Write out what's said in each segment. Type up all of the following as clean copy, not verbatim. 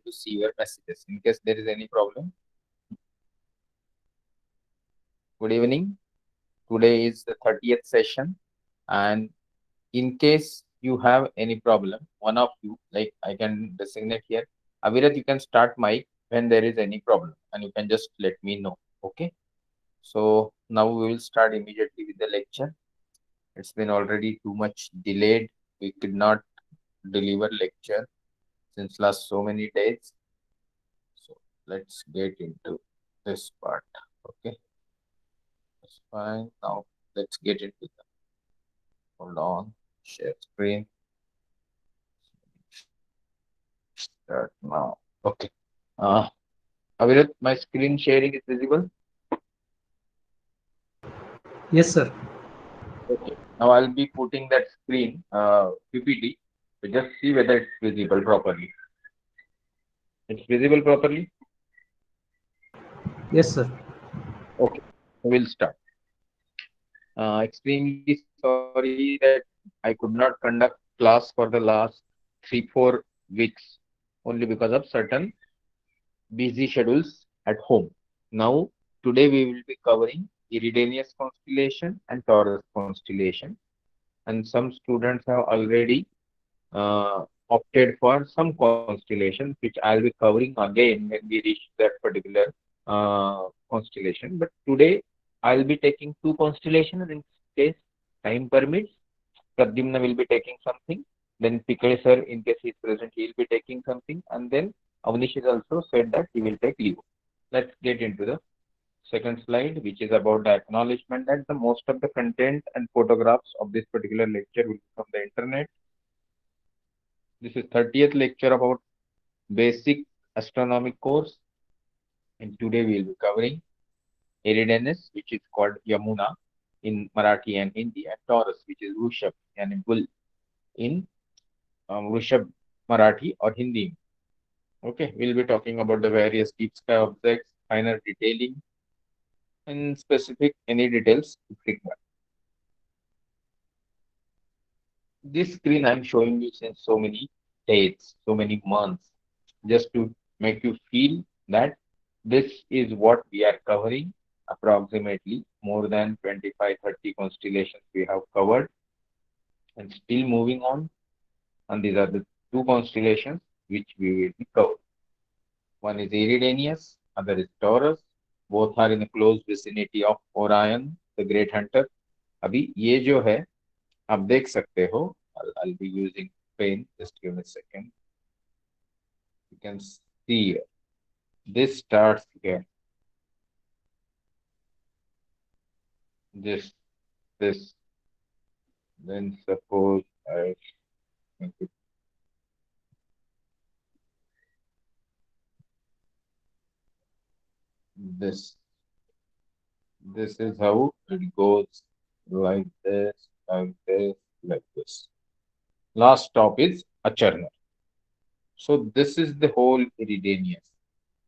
to see your messages in case there is any problem. Good evening. Today is the 30th session, and in case you have any problem, one of you, like I can designate here, Avirat, you can start mic when there is any problem, and you can just let me know. Okay. So now we will start immediately with the lecture. It's been already too much delayed. We could not deliver lecture since last so many days. So let's get into this part. Okay, that's fine. Now let's get into the hold on. Share screen. Start now. Okay. Uh Avirat, my screen sharing is visible. Yes, sir. Okay. Now I'll be putting that screen PPT. So just see whether it's visible properly. It's visible properly. Yes, sir. Okay. We'll start. Extremely sorry that I could not conduct class for the last 3-4 weeks only because of certain busy schedules at home. Now, today we will be covering Iridanius constellation and Taurus constellation, and some students have already opted for some constellations, which I'll be covering again when we reach that particular constellation. But today I'll be taking two constellations in case time permits. Pradyumna will be taking something. Then Pikale sir, in case he is present, he will be taking something. And then Avnish has also said that he will take leave. Let's get into the second slide, which is about the acknowledgement that the most of the content and photographs of this particular lecture will be from the internet. This is 30th lecture about basic astronomy course, and today we will be covering Eridanus, which is called Yamuna in Marathi and Hindi, and Taurus, which is Rushab and Bull in Rushab Marathi or Hindi. Okay, we'll be talking about the various deep sky objects, finer detailing, and specific any details if required. This screen I'm showing you since so many days, so many months, just to make you feel that this is what we are covering. Approximately more than 25-30 constellations we have covered and still moving on. And these are the two constellations which we will be covering. One is Eridanus, other is Taurus. Both are in the close vicinity of Orion, the great hunter. अभी ये जो है आप देख सकते हो. I'll be using pen. Just give me a second. You can see this starts here. This, this. Then suppose I make it this. This is how it goes, like this, like this, like this. Last stop is Acharna. So this is the whole Iridanius.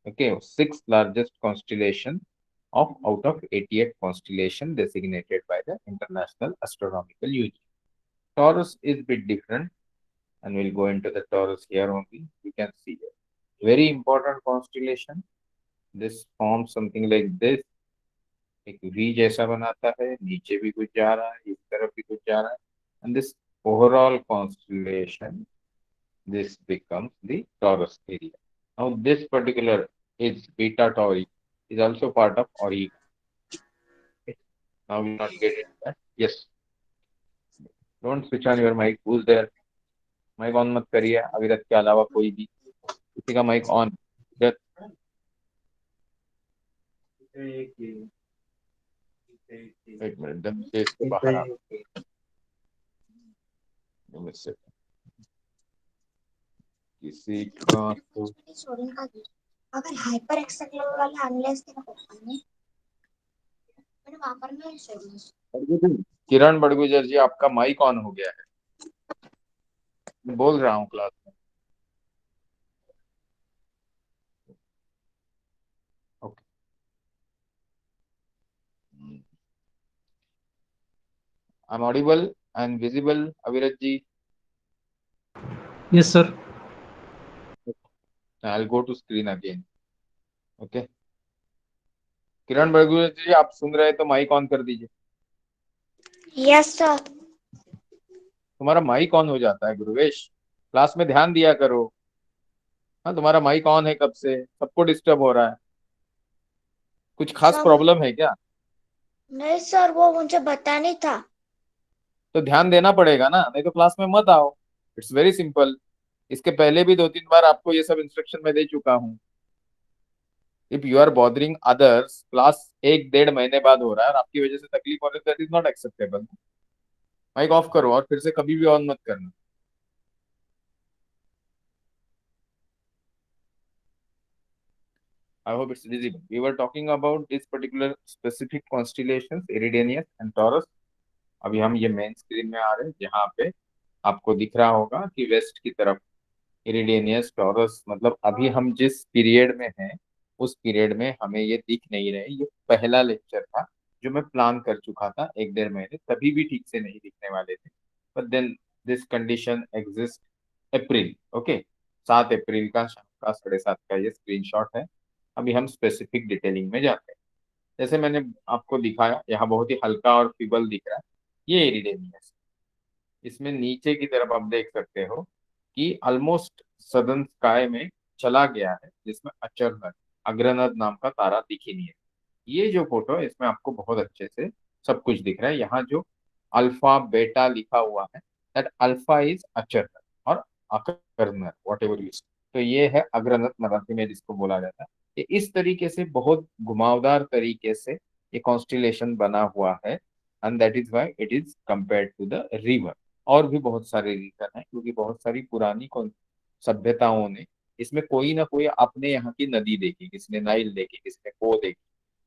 Okay, sixth largest constellation of out of 88 constellation designated by the International Astronomical Union. Taurus is a bit different, and we'll go into the Taurus here only. You can see it. Very important constellation. This forms something like this. एक V जैसा बनाता है, नीचे भी कुछ जा रहा है, इस तरफ भी कुछ जा रहा है, and this overall constellation, this becomes the Taurus area. Now this particular is Beta Tauri is also part of Orion. Okay. Now we'll not get into that. Yes. Don't switch on your mic. Who's there? Mic on मत करिए. अविरत के अलावा कोई भी. किसी का mic on. Just एक मिनट. जब से इसके बाहर आ. Give me a second. किसी का तो अगर हाइपर एक्सटेंडेबल वाला आणले असते ना पप्पांनी पण वापरणार सर. किरण बड़गुजर जी, आपका माइक ऑन हो गया है. बोल रहा हूँ क्लास में. Okay. I'm audible and visible, Avirat ji. Yes, sir. I will go to screen again. Okay. Kiran Barguje ji, आप सुन रहे हैं तो माइक ऑन कर दीजिए. Yes sir. तुम्हारा माइक ऑन हो जाता है गुरुवेश. क्लास में ध्यान दिया करो. हाँ, तुम्हारा माइक ऑन है कब से, सबको डिस्टर्ब हो रहा है. कुछ खास सर प्रॉब्लम है क्या? नहीं सर, वो मुझे पता नहीं था. तो ध्यान देना पड़ेगा ना, नहीं तो क्लास में मत आओ. It's very simple. इसके पहले भी 2-3 बार आपको ये सब इंस्ट्रक्शन मैं दे चुका हूँ. If you are bothering others, class 1-1.5 महीने बाद हो रहा है और आपकी वजह से तकलीफ हो रही है, that is not acceptable. Mic off करो और फिर से कभी भी ऑन मत करना. I hope it's visible. We were talking about this particular specific constellations, Iridanius and Taurus. अभी हम ये मेन स्क्रीन में आ रहे हैं जहाँ पे आपको दिख रहा होगा कि वेस्ट की तरफ इरिडेनियस टॉरस, मतलब अभी हम जिस पीरियड में हैं उस पीरियड में हमें ये दिख नहीं रहे. ये पहला लेक्चर था जो मैं प्लान कर चुका था 1-1.5 महीने, तभी भी ठीक से नहीं दिखने वाले थे. But then this condition exist. April, okay. 7 अप्रैल का शाम का 7:30 का ये स्क्रीनशॉट है. अभी हम स्पेसिफिक डिटेलिंग में जाते हैं. जैसे मैंने आपको दिखाया, यहाँ बहुत ही हल्का और फीबल दिख रहा है. ये इरिडेनियस. इसमें नीचे की तरफ आप देख सकते हो कि ऑलमोस्ट सदर्न स्काई में चला गया है, जिसमें अचरनर, अग्रनद नाम का तारा दिख ही नहीं है. ये जो फोटो है इसमें आपको बहुत अच्छे से सब कुछ दिख रहा है. यहाँ जो अल्फा बेटा लिखा हुआ है, दैट अल्फा इज अचरनर और अकर्नर, वॉट एवर यू. तो ये है अग्रनद, मराठी में जिसको बोला जाता है. ये इस तरीके से बहुत घुमावदार तरीके से ये कॉन्स्टिलेशन बना हुआ है. And that is why it is compared to the river. और भी बहुत सारे रीजन है, क्योंकि बहुत सारी पुरानी सभ्यताओं ने इसमें कोई ना कोई अपने यहाँ की नदी देखी. किसी ने नाइल देखी, किसी ने को देखी,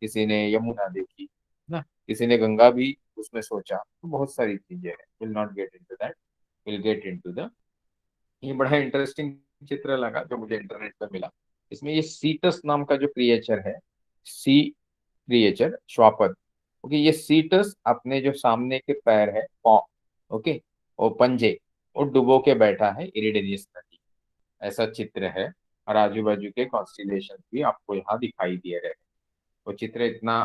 किसी ने यमुना देखी ना, किसी ने गंगा भी उसमें सोचा. तो बहुत सारी चीजें हैं. Will not get into that. Will get into the. ये बड़ा इंटरेस्टिंग चित्र लगा जो मुझे इंटरनेट पर मिला. इसमें ये सीटस नाम का जो क्रिएचर है, सी क्रिएचर श्वापद. ओके, ये सीटस अपने जो सामने के पैर है, पाँव, ओके, और पंजे, और डुबो के बैठा है इरिडेनियस नदी. ऐसा चित्र है. और आजू बाजू के कॉन्स्टिलेशन भी आपको यहाँ दिखाई दे रहे हैं. वो चित्र इतना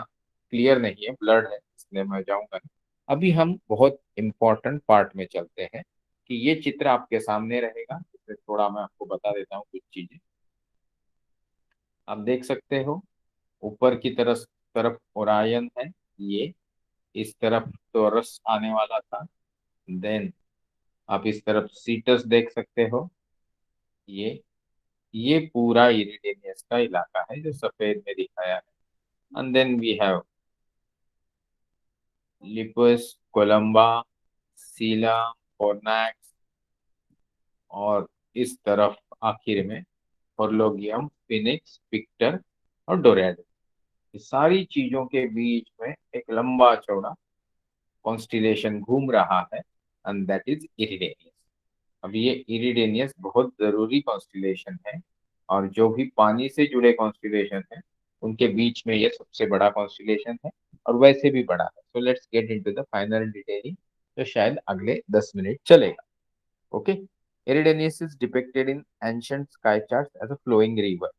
क्लियर नहीं है, ब्लर्ड है, इसलिए मैं जाऊंगा नहीं. अभी हम बहुत इंपॉर्टेंट पार्ट में चलते हैं कि ये चित्र आपके सामने रहेगा. इसमें थोड़ा मैं आपको बता देता हूँ कुछ चीजें. आप देख सकते हो ऊपर की तरफ तरफ ओरायन है. ये इस तरफ टॉरस आने वाला था. देन आप इस तरफ सीटस देख सकते हो. ये पूरा इरिडेनियस का इलाका है जो सफेद में दिखाया है. And then we have Lepus, Columba, सीला, फोर्नाक्स, और इस तरफ आखिर में होर्लोगियम, फिनिक्स, पिक्टर और डोरेडो. ये सारी चीजों के बीच में एक लंबा चौड़ा कॉन्स्टिलेशन घूम रहा है. And that is Eridanus. अब ये इरिडेनियस बहुत जरूरी कॉन्स्टिलेशन है. और जो भी पानी से जुड़े कॉन्स्टिलेशन है उनके बीच में ये सबसे बड़ा कॉन्स्टिलेशन है, और वैसे भी बड़ा है. So let's get into the final detailing, तो शायद अगले 10 मिनट चलेगा. Okay. Eridanus is depicted in ancient sky charts as a flowing river,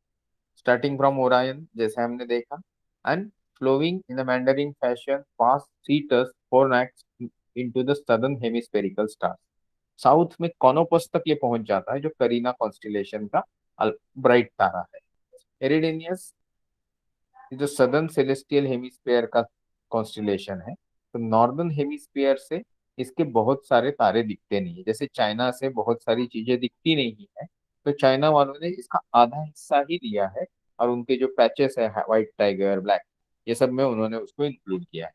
starting from Orion जैसे हमने देखा, and flowing in a meandering fashion past Cetus, Fornax into the southern hemispherical stars. South में कॉनोपस तक ये पहुंच जाता है जो करीना कॉन्स्टिलेशन का ब्राइट तारा है. एरिडेनियस जो सदर्न सेलेस्टियल हेमिस्फीयर का कॉन्स्टिलेशन है. तो नॉर्दर्न हेमिस्फीयर से इसके बहुत सारे तारे दिखते नहीं है. जैसे चाइना से बहुत सारी चीजें दिखती नहीं है, तो चाइना वालों ने इसका आधा हिस्सा ही दिया है. और उनके जो पैचेस है, व्हाइट टाइगर, ब्लैक, ये सब में उन्होंने उसको इंक्लूड किया है.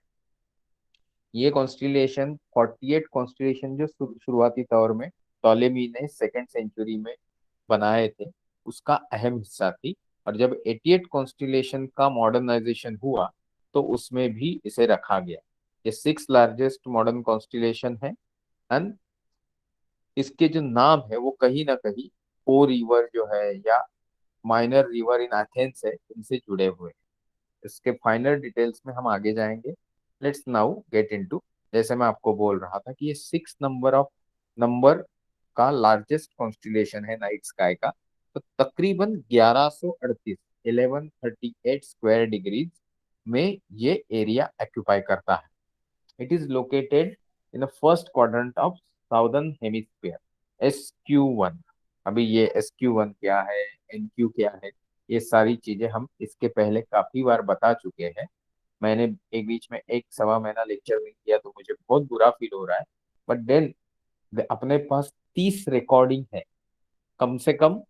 ये कॉन्स्टिलेशन 48 कॉन्स्टिलेशन जो शुरुआती दौर में टॉलेमी ने 2nd सेंचुरी में बनाए थे, उसका अहम हिस्सा थी. और जब 88 कॉन्स्टिलेशन का मॉडर्नाइजेशन हुआ तो उसमें भी इसे रखा गया. ये 6th लार्जेस्ट मॉडर्न कॉन्स्टिलेशन है. एंड इसके जो नाम है वो कहीं ना कहीं ओ रिवर जो है या माइनर रिवर इन एथेंस है, इनसे जुड़े हुए हैं. इसके फाइनल डिटेल्स में हम आगे जाएंगे. Let's now get into. जैसे मैं आपको बोल रहा था कि ये 6 नंबर का लार्जेस्ट कॉन्स्टिलेशन है नाइट स्काई का. तो तकरीबन 1138 1138 स्क्वायर डिग्रीज में ये एरिया ऑक्यूपाई करता है। It is located in the first quadrant of southern hemisphere SQ1। अभी ये SQ1 क्या है, NQ क्या है, ये सारी चीजें हम इसके पहले काफी बार बता चुके हैं। मैंने एक बीच में एक सवा महीना लेक्चर में किया तो मुझे बहुत बुरा फील हो रहा है, बट देन अपने पास 30 रिकॉर्डिंग है, कम से कम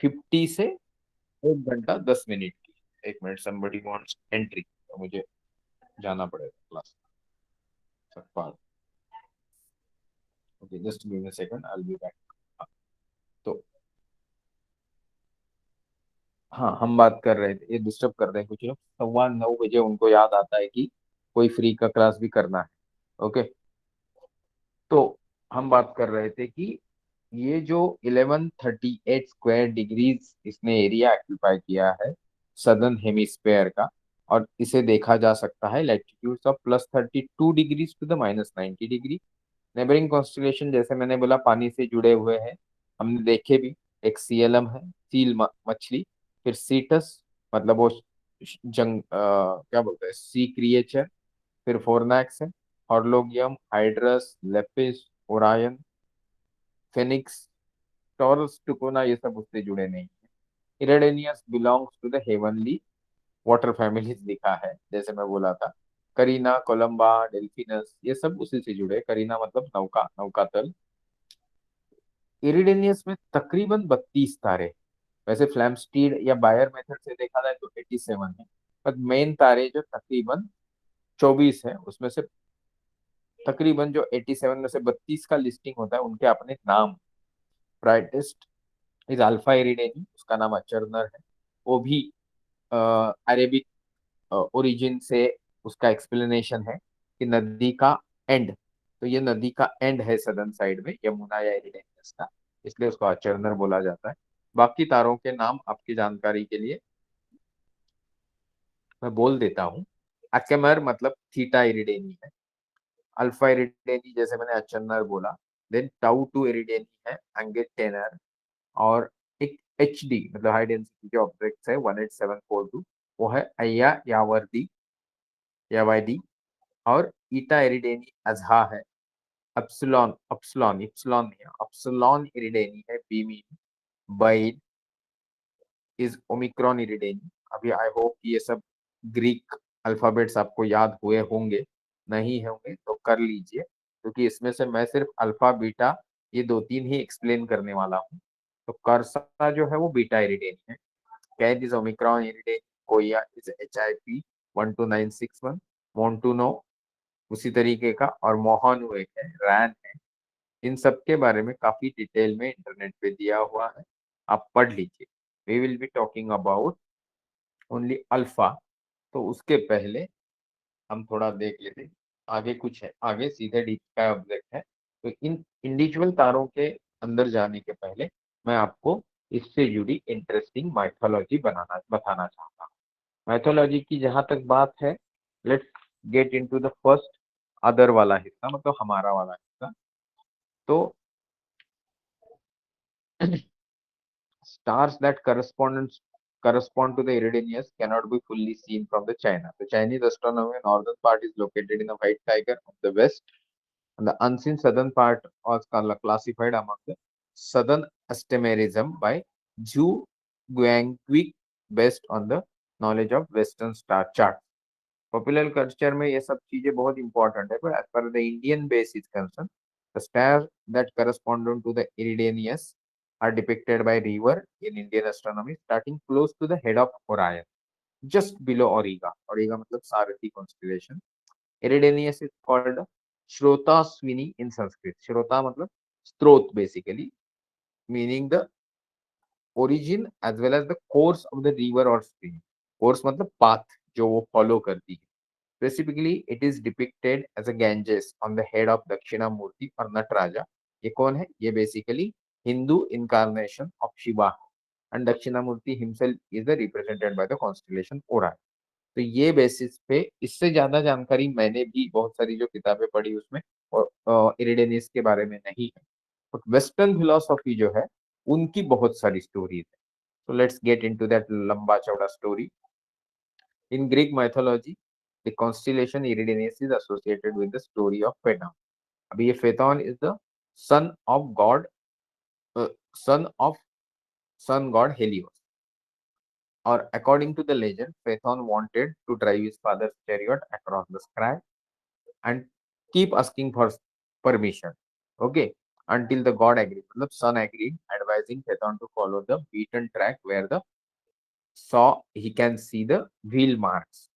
50 से 1 घंटा 10 मिनट की। 1 मिनट, somebody wants entry, तो मुझे जाना पड़ेगा class. Okay, just give me a second, I will be back. तो हाँ, हम बात कर रहे थे, ये डिस्टर्ब कर रहे हैं कुछ लोग, 9:15 उनको याद आता है कि कोई फ्री का क्लास भी करना है। ओके, तो हम बात कर रहे थे कि ये जो 1138 स्क्वायर डिग्रीज इसने एरिया ऑक्यूपाई किया है सदर्न हेमिस्फेयर का, और इसे देखा जा सकता है latitude of +32 degrees to the -90 degree. Neighbouring constellation जैसे मैंने बोला पानी से जुड़े हुए हैं, हमने देखे भी। एक CLM है, सील मछली, फिर सीटस मतलब वो क्या बोलते हैं, सी क्रिएचर, फिर फोरनैक्स है, Horologium, Hydrus, Lepus, Orion, Phoenix, Taurus, Tucana, ये सब उससे जुड़े नहीं है। Eridanus belongs to the heavenly water families लिखा है, जैसे मैं बोला था। करीना, कोलंबा, डेल्फिनस, ये सब उसी से जुड़े। करीना मतलब नौका, नौकातल। इरिडेनियस में तकरीबन 32 तारे। वैसे फ्लैम्स्टीड या बायर मेथड से देखा जाए तो 87 है, पर मेन तारे जो तकरीबन 24 है, उसमें से तकरीबन जो 87 में से 32 का लिस्टिंग होता है उनके अपने नाम। ब्राइटेस्ट इज अल्फा इरिडेनी, उसका नाम अचरनर है। वो भी अरेबिक ओरिजिन से उसका एक्सप्लेनेशन है कि नदी का एंड, तो ये नदी का एंड है सदर्न साइड में, यमुना या इरिडेनियस का, इसलिए उसको अचरनर बोला जाता है। बाकी तारों के नाम आपकी जानकारी के लिए मैं बोल देता हूँ। अकेमर मतलब थीटा इरिडेनी है। अल्फा इरिडेनी जैसे मैंने अचरनर बोला। देन टाउ टू इरिडेनी है, एंगेट टेनर। और एक HD मतलब हाई डेंसिटी के ऑब्जेक्ट है 18742, वो है अय्या यावर्दी, यावादी। और ईटा इरिडेनी अजहा है। अपसिलॉन, अपसिलॉन इप्सिलॉन नहीं है, अपसिलॉन इरिडेनी है Beemim. Beid is omicron Eridani. अभी आई होप ये सब ग्रीक अल्फाबेट्स आपको याद हुए होंगे, नहीं होंगे तो कर लीजिए, क्योंकि इसमें से मैं सिर्फ अल्फा बीटा ये 2-3 ही एक्सप्लेन करने वाला हूँ। तो कर्सा जो है वो बीटा इरिडेनी है। Keid is omicron Eridani. Koya is HIP 12961। मोन्टूनो उसी तरीके का, और मोहनु एक है, रैन है। इन सब के बारे में काफी डिटेल में इंटरनेट पे दिया हुआ है, आप पढ़ लीजिए। We will be talking about only alpha. तो उसके पहले हम थोड़ा देख लेते हैं, आगे कुछ है, आगे सीधे डीप का ऑब्जेक्ट है। तो इन इंडिविजुअल तारों के अंदर जाने के पहले मैं आपको इससे जुड़ी इंटरेस्टिंग माइथोलॉजी बताना चाहता हूँ। माइथोलॉजी की जहां तक बात है, let's get into the first other वाला हिस्सा, मतलब हमारा वाला हिस्सा। तो stars that correspond to the Eridanus cannot be fully seen from the China. The Chinese astronomy northern part is located in the White Tiger of the west, and the unseen southern part was classified among the southern asterism by Zhu Guangqi based on the knowledge of Western star chart. Popular culture में ये सब चीजें बहुत important है, but as far as the Indian base is concerned, the stars that correspond to the Eridanus are depicted by river in Indian astronomy, starting close to the head of Orion, just below Auriga. Auriga मतलब सारथी constellation. Eridanus is called Shrota Swini in Sanskrit. Shrota मतलब स्रोत basically, meaning the origin as well as the course of the river or stream. Course मतलब path जो वो follow करती है. Specifically, it is depicted as a Ganges on the head of Dakshinamurti or Nataraja. ये कौन है? ये basically Hindu incarnation of Shiva, and Dakshinamurti himself is the represented by the constellation Orion. तो ये बेसिस पे, इससे ज्यादा जानकारी मैंने भी बहुत सारी जो किताबें पढ़ी उसमें और इरिडेनियस के बारे में नहीं है, बट वेस्टर्न फिलोसॉफी जो है उनकी बहुत सारी स्टोरीज है। So let's get into that lamba chauda story. In Greek mythology, the constellation Eridanus is associated with the story of Phaethon. अभी ये Phaethon is the son of god, son of sun god Helios. Or according to the legend, Phaethon wanted to drive his father's chariot across the sky and keep asking for permission. Okay, until the god agreed. मतलब sun agreed, advising Phaethon to follow the beaten track where the saw he can see the wheel marks.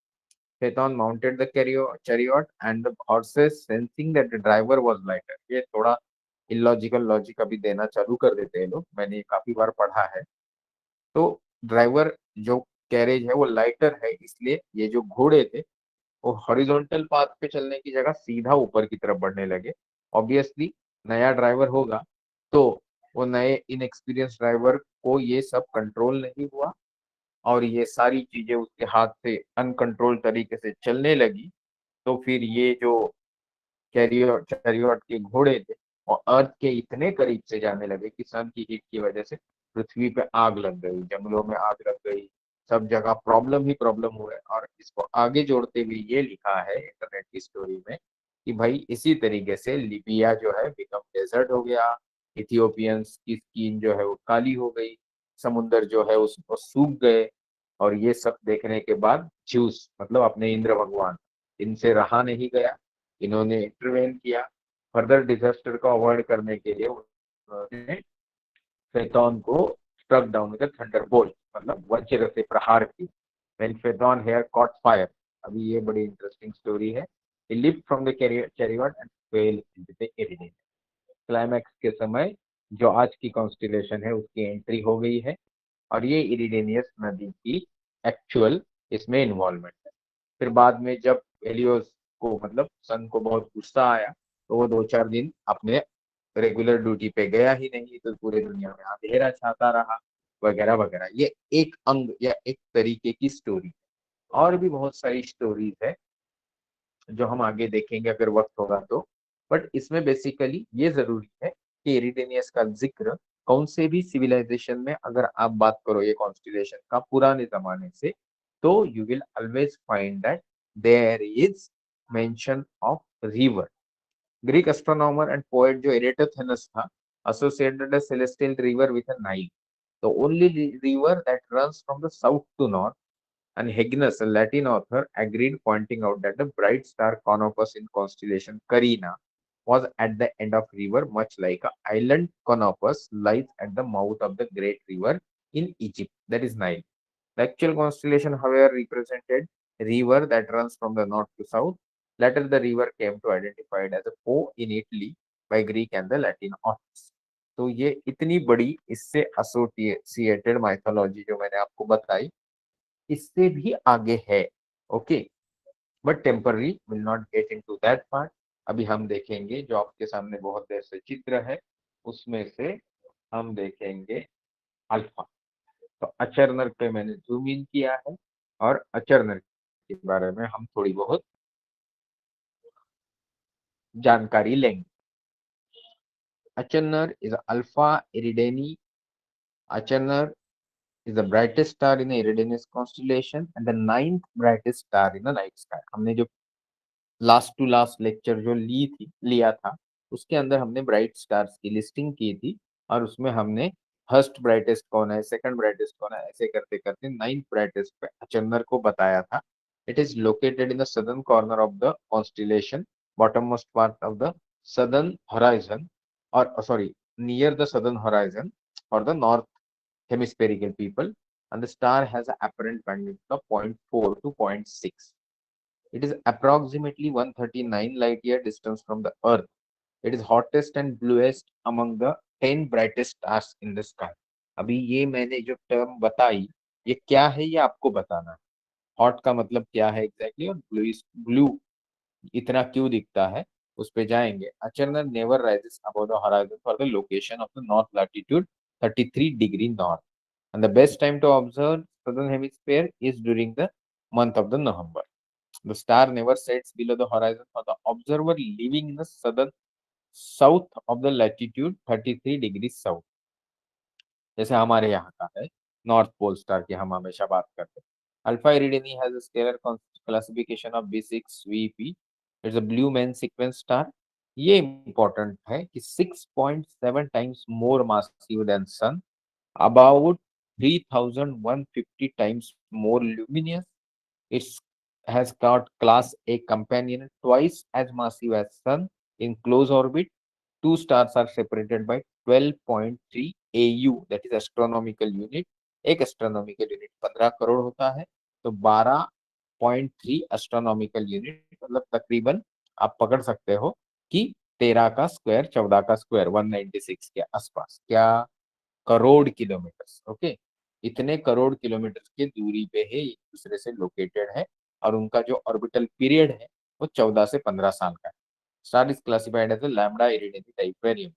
Phaethon mounted the chariot and the horses, sensing that the driver was lighter. ये थोड़ा illogical logic अभी देना चालू कर देते हैं लोग, मैंने ये काफी बार पढ़ा है. तो ड्राइवर जो कैरेज है वो लाइटर है, इसलिए ये जो घोड़े थे वो हॉरिजॉन्टल पाथ पे चलने की जगह सीधा ऊपर की तरफ बढ़ने लगे. ऑब्वियसली नया ड्राइवर होगा तो वो नए इनएक्सपीरियंस ड्राइवर को ये सब कंट्रोल नहीं हुआ और ये सारी चीजें उसके हाथ से अनकंट्रोल तरीके से चलने लगी. तो फिर ये जो चैरियट के घोड़े थे और अर्थ के इतने करीब से जाने लगे कि सन की हीट की वजह से पृथ्वी पे आग लग गई, जंगलों में आग लग गई, सब जगह प्रॉब्लम ही प्रॉब्लम हुए. और इसको आगे जोड़ते हुए ये लिखा है इंटरनेट की स्टोरी में कि भाई इसी तरीके से लिबिया जो है बिकम डेजर्ट हो गया, इथियोपियंस की स्किन जो है वो काली हो गई, समुद्र जो है उसको सूख गए. और ये सब देखने के बाद ज्यूस मतलब अपने इंद्र भगवान, इनसे रहा नहीं गया, इन्होंने इंटरवेन किया. फर्दर डिजास्टर को अवॉइड करने के लिए उन्होंने फेथॉन को स्ट्रक डाउन विद थंडरबोल्ट मतलब वज्र से प्रहार की. When Phaethon hair caught fire, अभी ये बड़ी इंटरेस्टिंग स्टोरी है. He lift from the chariot and fell into the Eridanus. Climax के समय जो आज की कॉन्स्टिलेशन है उसकी एंट्री हो गई है और ये इरिडेनियस नदी की एक्चुअल इसमें इन्वॉल्वमेंट है. फिर बाद में जब हेलियोस को मतलब सन को बहुत गुस्सा आया तो वो 2-4 दिन अपने रेगुलर ड्यूटी पे गया ही नहीं, तो पूरे दुनिया में अंधेरा छाता रहा वगैरह वगैरह. ये एक अंग या एक तरीके की स्टोरी. और भी बहुत सारी स्टोरीज है जो हम आगे देखेंगे अगर वक्त होगा तो. बट इसमें बेसिकली ये जरूरी है कि एरिडेनियस का जिक्र कौन से भी सिविलाइजेशन में अगर आप बात करो ये कॉन्स्टिलेशन का पुराने जमाने से, तो you will always find that there is mention of river. Greek astronomer and poet जो एरेटोथेनस था associated a celestial river with a Nile, the only river that runs from the south to north. And Hyginus, a Latin author, agreed, pointing out that the bright star Canopus in constellation Carina was at the end of river, much like an island Canopus lies at the mouth of the great river in Egypt, that is Nile. The actual constellation, however, represented a river that runs from the north to south. Later, the river came to identify it as a Po in Italy by Greek and the Latin authors. तो ये इतनी बड़ी इससे associated mythology जो मैंने आपको बताई इससे भी आगे है. Okay, but temporary, will not get into that part. अभी हम देखेंगे जो आपके सामने बहुत देर से चित्र है उसमें से हम देखेंगे अल्फा. तो अचरनर पे मैंने जूम इन किया है और अचरनर के बारे में हम थोड़ी बहुत जानकारी लेंगे. Achernar is alpha Eridani. Achernar is the brightest star in the Eridanus constellation and the ninth brightest star in the night sky. हमने जो लास्ट टू लास्ट लेक्चर जो लिया था उसके अंदर हमने ब्राइट स्टार्स की लिस्टिंग की थी और उसमें हमने फर्स्ट ब्राइटेस्ट कौन है, सेकंड ब्राइटेस्ट कौन है, ऐसे करते करते नाइन्थ ब्राइटेस्ट पे अचंदर को बताया था. It is located in the southern corner of the constellation, bottom most part of the southern horizon, or sorry near the southern horizon for the north hemispherical people, and the star has an apparent magnitude of 0.4 to 0.6. It is approximately 139 light year distance from the Earth. It is hottest and bluest among the 10 brightest stars in the sky. अभी ये मैंने जो term बताई ये क्या है ये आपको बताना है. हॉट का मतलब क्या है एग्जैक्टली और ब्लू इतना क्यों दिखता है उस पे जाएंगे. Achernar never rises above the horizon for the location of the north latitude 33 degree north. And the best time to observe southern hemisphere is during the month of the November. The star never sets below the horizon for the observer living in the south of the latitude 33 degrees south. जैसे हमारे यहाँ का है north pole star की हम हमेशा बात करते हैं। Alpha Eridani has a stellar classification of B6VP। It's a blue main sequence star. ये इंपॉर्टेंट है कि 6.7 times more massive than sun, about 3150 times more luminous. It has got class A companion twice as massive as Sun in close orbit. Two stars are separated by 12.3 AU, that is astronomical unit. एक astronomical unit 15 crore होता है, तो 12.3 astronomical unit मतलब तकरीबन आप पकड़ सकते हो कि 13 का स्क्वायर 14 का स्क्वायर 196 के आसपास, क्या करोड़ किलोमीटर। ओके, इतने करोड़ किलोमीटर की दूरी पे है, एक दूसरे से लोकेटेड है, और उनका जो ऑर्बिटल पीरियड है वो 14 से 15 साल का है। Star is classified as lambda Eridani टाइपेरियम।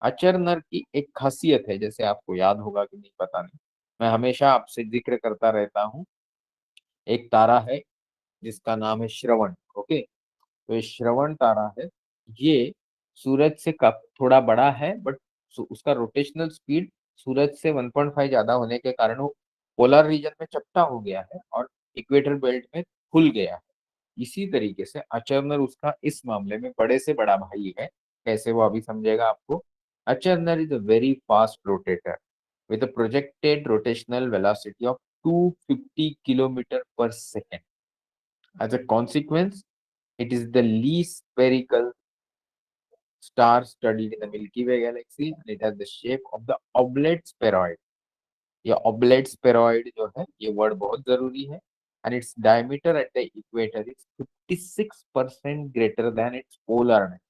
अचरनर की एक खासियत है, जैसे आपको याद होगा कि नहीं पता नहीं, मैं हमेशा आपसे जिक्र करता रहता हूँ। एक तारा है जिसका नाम है श्रवण। ओके, तो ये श्रवण तारा है, ये सूरज से थोड़ा बड़ा है, बट उसका रोटेशनल स्पीड सूरज से 1.5 ज्यादा होने के कारण वो पोलर रीजन में चपटा हो गया है और इक्वेटर बेल्ट में खुल गया है। इसी तरीके से अचरनर उसका इस मामले में बड़े से बड़ा भाई है। कैसे, वो अभी समझेगा आपको। Achernar is a very fast rotator with a projected rotational velocity of 250 kilometer per second. As a consequence, it is the least spherical star studied in the Milky Way galaxy, and it has the shape of the oblate spheroid. ये oblate spheroid जो है, ये word बहुत जरूरी है। And its diameter at the equator is 56% greater than its polar mass.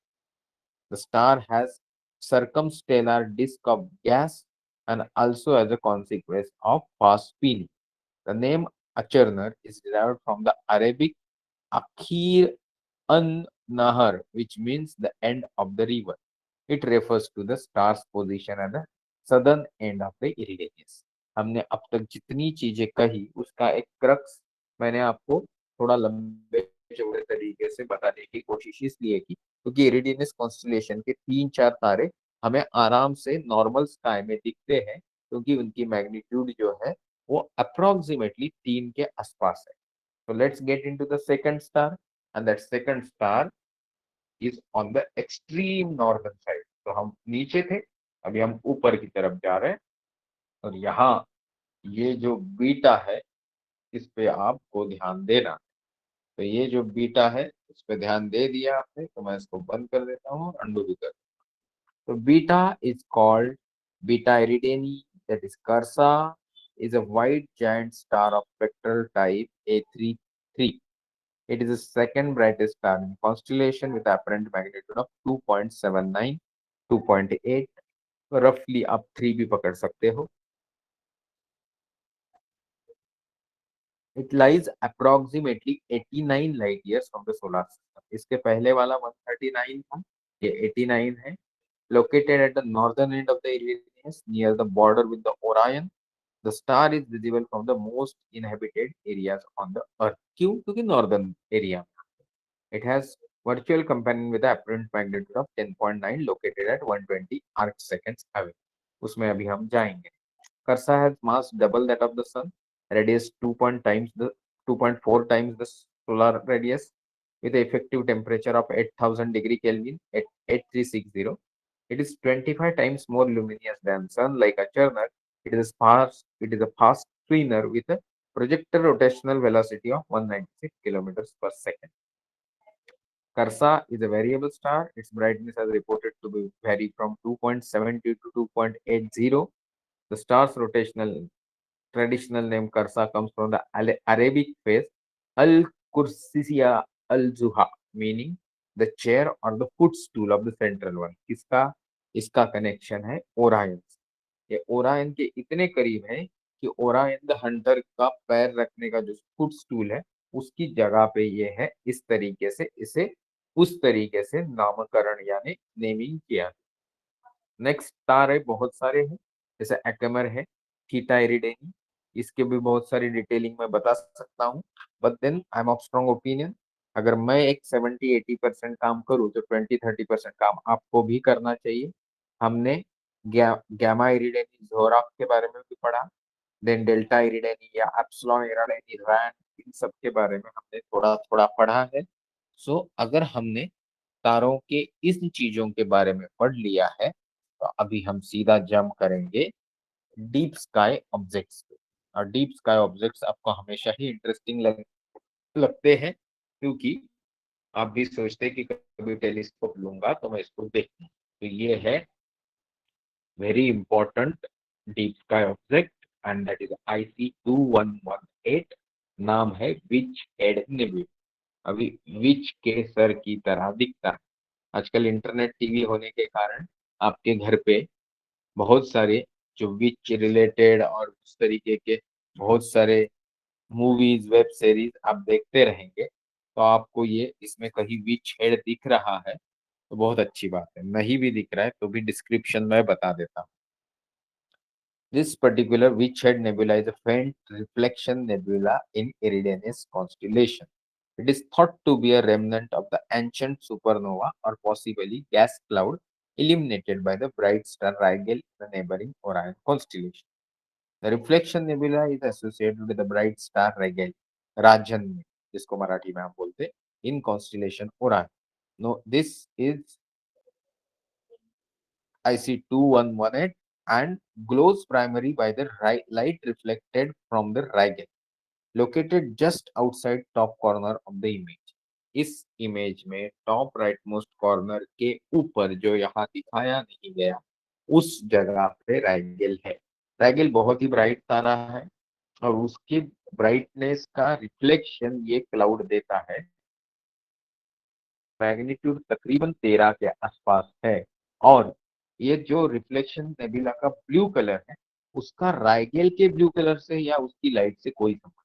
The star has circumstellar disk of gas and also as a consequence of fast spinning. The name Achernar is derived from the Arabic Akhir an Nahar, which means the end of the river. It refers to the star's position at the southern end of the Eridanus. हमने अब तक जितनी चीजें कही उसका एक crux मैंने आपको थोड़ा लंबे चौड़े तरीके से बताने की कोशिश इसलिए की क्योंकि इरिडियनस कॉन्स्टलेशन के 3-4 तारे हमें आराम से नॉर्मल स्काई में दिखते हैं, क्योंकि उनकी मैग्नीट्यूड जो है वो अप्रोक्सीमेटली 3 के आसपास है। So let's get into the second star, and that second star is on the extreme northern side. तो हम नीचे थे, अभी हम ऊपर की तरफ जा रहे हैं, और यहाँ ये जो बीटा है इस पे आपको ध्यान देना। तो ये जो बीटा है इस पे ध्यान दे दिया आपने, तो मैं इसको बंद कर देता हूँ और अंडू भी कर। तो beta is called beta Eridani, that is Cursa, is a white giant star of spectral type A33. It is the second brightest star in the constellation with apparent magnitude of 2.79, 2.8, roughly आप 3 भी पकड़ सकते हो। It lies approximately 89 light years from the solar system. इसके पहले वाला 139 था, ये 89 है। Located at the northern end of the Uranus near the border with the Orion, the star is visible from the most inhabited areas on the Earth. क्यों? क्योंकि northern area। It has virtual companion with the apparent magnitude of 10.9 located at 120 arc seconds away. उसमें अभी हम जाएंगे। Cursa has mass double that of the sun, radius 2.4 times the solar radius, with an effective temperature of 8000 degree Kelvin at 8360. It is 25 times more luminous than sun. Like a Cherner, it is a fast spinner with a projected rotational velocity of 196 kilometers per second. Cursa is a variable star. Its brightness is reported to be vary from 2.70 to 2.80. The star's rotational traditional name Cursa comes from the Arabic phrase Al-Kursiyya Al-Zuha, meaning the chair or the footstool of the central one. किसका इसका connection है Orion. ये Orion के इतने करीब है कि Orion the Hunter का पैर रखने का जो फुटस्टूल है उसकी जगह पे ये है। इस तरीके से इसे उस तरीके से नामकरण यानी नेमिंग किया। नेक्स्ट स्टार है, बहुत सारे हैं, जैसे एक्मेर है, थीटा इरिडेनी, इसके भी बहुत सारी डिटेलिंग मैं बता सकता हूँ, but then I am of strong opinion अगर मैं एक 70-80% काम करूँ तो 20-30% काम आपको भी करना चाहिए। हमने गैमा इरिडेनी जोराफ के बारे में भी पढ़ा, देन डेल्टा इरिडेनी या एप्सिलॉन इरिडेनी रैन, इन सब के बारे में हमने थोड़ा थोड़ा पढ़ा है। सो अगर हमने तारों के इन चीजों के बारे में पढ़ लिया है तो अभी हम सीधा जंप करेंगे डीप स्काई ऑब्जेक्ट्स पे। और डीप स्काई ऑब्जेक्ट्स आपको हमेशा ही इंटरेस्टिंग लगते हैं, क्योंकि आप भी सोचते हैं कि कभी टेलीस्कोप लूंगा तो मैं इसको देखूं। तो ये है very important deep sky object, and that is IC2118। नाम है विच हेड नेबुला। अभी विच के सर की तरह दिखता है। आजकल इंटरनेट टीवी होने के कारण आपके घर पे बहुत सारे जो विच रिलेटेड और उस तरीके के बहुत सारे मूवीज वेब सीरीज आप देखते रहेंगे। तो आपको ये इसमें कहीं विच हेड दिख रहा है तो बहुत अच्छी बात है, नहीं भी दिख रहा है तो भी डिस्क्रिप्शन में बता देता हूँ। This particular Witch-Head Nebula is a faint reflection nebula in Eridanus constellation. It is thought to be a remnant of the ancient supernova or possibly gas cloud illuminated by the bright star Rigel in the neighboring Orion constellation. The reflection nebula is associated with the bright star Rigel, राजन में, जिसको मराठी में हम बोलते हैं, in constellation Orion. No, this is IC2118 and glows primarily by the light reflected from the Rigel, located just outside top corner of the image. इस image में top right most corner के ऊपर जो यहाँ दिखाया नहीं गया उस जगह पे राइगेल है। राइगेल बहुत ही ब्राइट तारा है और उसके ब्राइटनेस का रिफ्लेक्शन ये क्लाउड देता है। मैग्नीट्यूड तकरीबन 13 के आसपास है। और ये जो रिफ्लेक्शन नेबुला का ब्लू कलर है उसका राइगेल के ब्लू कलर से या उसकी लाइट से कोई संबंध।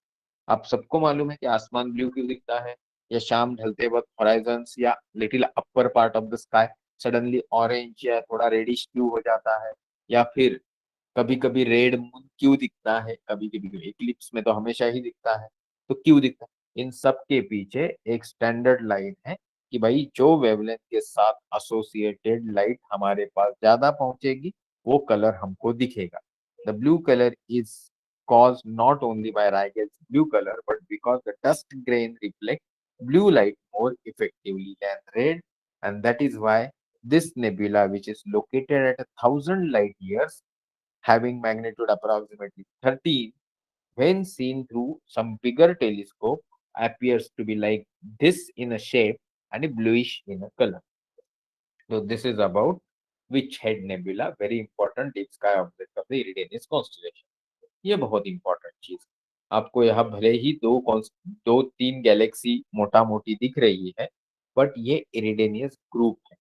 आप सबको मालूम है कि आसमान ब्लू क्यों दिखता है, या शाम ढलते वक्त हॉराइजन्स या little upper part of the sky suddenly orange या थोड़ा रेडिश क्यों हो जाता है, या फिर कभी कभी रेड मून क्यों दिखता है, कभी कभी इक्लिप्स में तो हमेशा ही दिखता है, तो क्यों दिखता है। इन सब के पीछे एक स्टैंडर्ड लाइन है कि भाई जो वेवलेंथ के साथ एसोसिएटेड लाइट हमारे पास ज्यादा पहुंचेगी वो कलर हमको दिखेगा। The blue colour is caused not only by Rigel's blue color but because the dust grain reflect blue light more effectively than red, and that is why this nebula, which is located at 1,000 light years, having magnitude approximately 13, when seen through some bigger telescope, appears to be like this in a shape and a bluish in a color. So this is about Witch Head Nebula, very important deep sky object of the Eridanus constellation. ये बहुत important चीज। आपको यहाँ भले ही दो तीन Galaxy मोटा मोटी दिख रही है, बट ये इरिडेनियस ग्रुप है।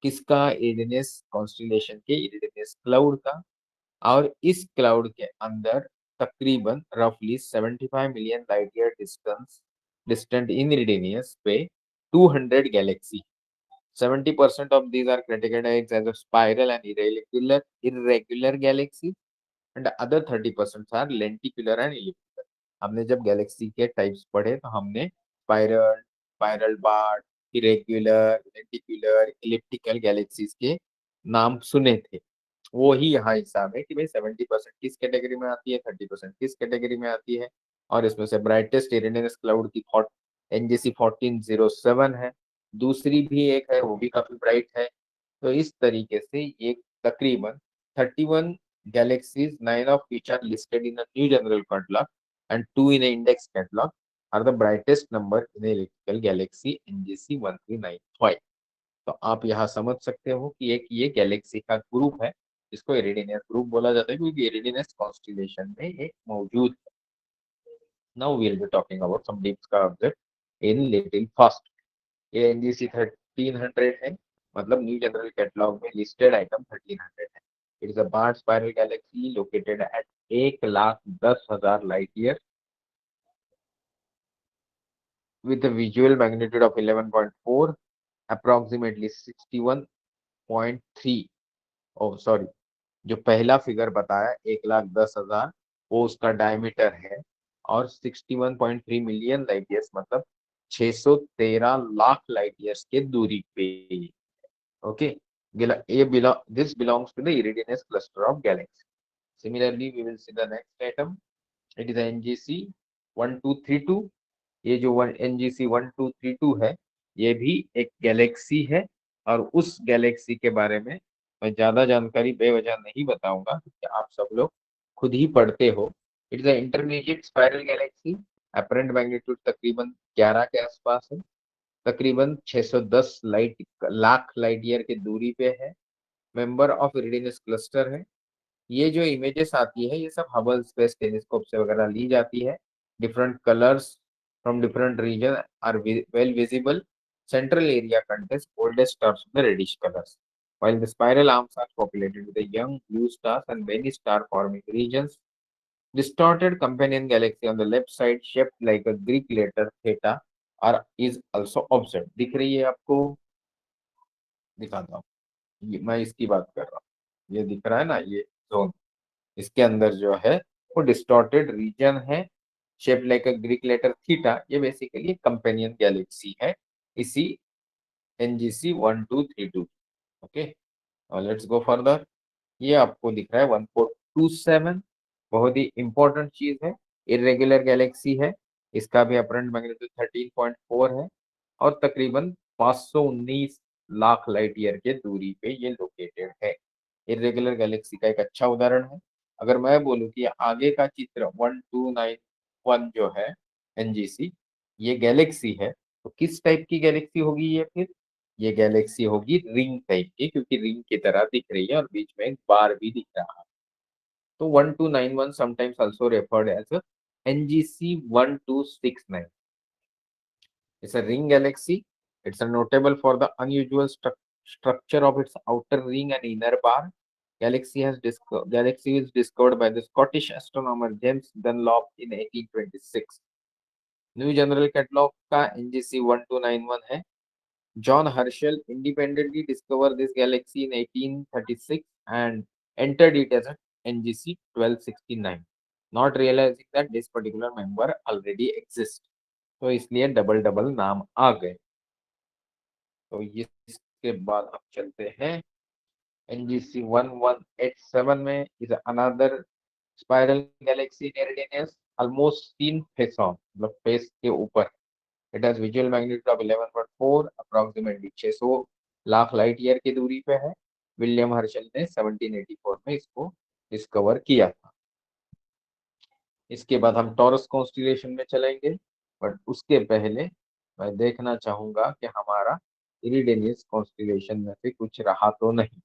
किसका? इरिडेनियस कॉन्स्टिलेशन के, इरिडेनियस क्लाउड का। और इस क्लाउड के अंदर तकरीबन रफली 75 मिलियन लाइट ईयर डिस्टेंट इन इरिडेनियस पे 200 Galaxy. 70% of these are categorized as a spiral and irregular galaxies, and other 30% are lenticular and elliptical. हमने जब गैलेक्सी के टाइप्स पढ़े तो हमने स्पाइरल, स्पाइरल बार, इरेग्युलर, लेंटिकुलर, इलिप्टिकल गैलेक्सीज के नाम सुने थे। वो ही यहाँ हिसाब है कि भाई 70% किस कैटेगरी में आती है, 30% किस कैटेगरी में आती है। और इसमें से ब्राइटेस्ट इरेनियस क्लाउड की NGC 1407 है। दूसरी भी एक है, वो भी काफी ब्राइट है। तो इस तरीके से ये तकरीबन 31 galaxies, 9 of which are listed in a new general catalog and 2 in an index catalog, are the brightest number in the elliptical galaxy NGC 1395। तो आप यहाँ समझ सकते हो कि एक ये गैलेक्सी का ग्रुप है जिसको इरिडियस ग्रुप बोला जाता है, क्योंकि इरिडियस कॉन्स्टिलेशन में एक मौजूद है। Now we will be talking about some deep sky object in little fast. ये NGC 1300 है, मतलब न्यू जनरल कैटलॉग में लिस्टेड आइटम 1300 है। It is a barred spiral galaxy located at 1,10,000 light year with a visual magnitude of 11.4, approximately 61.3। Oh sorry, जो पहला figure बताया 1,10,000 वो उसका डायमीटर है, और 61.3 मिलियन लाइट ईयर्स मतलब 613 लाख लाइट ईयर्स के दूरी पे। Okay, this belongs to the Eridanus cluster of galaxy. Similarly, we will see the next item. It is NGC 1232. ये जो NGC 1232 है, ये भी एक गैलेक्सी है, और उस गैलेक्सी के बारे में मैं ज्यादा जानकारी बेवजह नहीं बताऊंगा, क्योंकि आप सब लोग खुद ही पढ़ते हो। It is intermediate spiral Galaxy. Apparent magnitude तकरीबन 11 के आसपास है, तकरीबन 610 लाख लाइट ईयर की दूरी पे है, मेंबर ऑफ इरिडियस क्लस्टर है। ये जो इमेजेस आती है, ये सब हबल स्पेस टेलीस्कोप से वगैरह ली जाती है। Different colours from different region are well visible. Central area contains oldest stars of the reddish colors, while the spiral arms are populated with the young blue stars and many star-forming regions. Distorted companion galaxy on the left side, shaped like a Greek letter theta, is also observed. दिख रही है आपको? दिखाता हूँ, मैं इसकी बात कर रहा हूँ। ये दिख रहा है ना, ये जोन, इसके अंदर जो है वो डिस्टॉर्टेड रीजन है, shape like a Greek letter theta. ये बेसिकली कंपेनियन गैलेक्सी है इसी NGC 1232। Okay, let's go further. ये आपको दिख रहा है 1427, बहुत ही इंपॉर्टेंट चीज है। इरेगुलर गैलेक्सी है, इसका भी अपरेंट मैग्नीट्यूड 13.4 है, और तकरीबन 519 लाख लाइट ईयर के दूरी पे ये लोकेटेड है। इरेगुलर गैलेक्सी का एक अच्छा उदाहरण है। अगर मैं बोलूं कि आगे का चित्र 1291 जो है NGC, ये गैलेक्सी है, तो किस टाइप की गैलेक्सी होगी ये फिर? ये गैलेक्सी होगी रिंग टाइप की, क्योंकि रिंग की तरह दिख रही है और बीच में एक बार भी दिख रहा है। तो 1291 sometimes also referred as NGC 1269. It's a ring galaxy. It's a notable for the unusual structure of its outer ring and inner bar. Galaxy is discovered by the Scottish astronomer James Dunlop in 1826. New general catalogue का NGC 1291 है। John Herschel independently discovered this galaxy in 1836 and entered it as a NGC 1269, not realizing that this particular member already exists. तो इसलिए double double नाम आ गए। तो इसके बाद हम चलते हैं NGC 1187 में। Is another spiral galaxy in Eridanus, almost seen face on, मतलब फेस के ऊपर। It has visual magnitude of 11.4, approximately 600 lakh light year की दूरी पे है। विलियम हर्शल ने 1784 में इसको डिस्कवर किया था। इसके बाद हम टॉरस कॉन्स्टिलेशन में चलेंगे, बट उसके पहले मैं देखना चाहूंगा कि हमारा इरिडेनियस कॉन्स्टिलेशन में से कुछ रहा तो नहीं,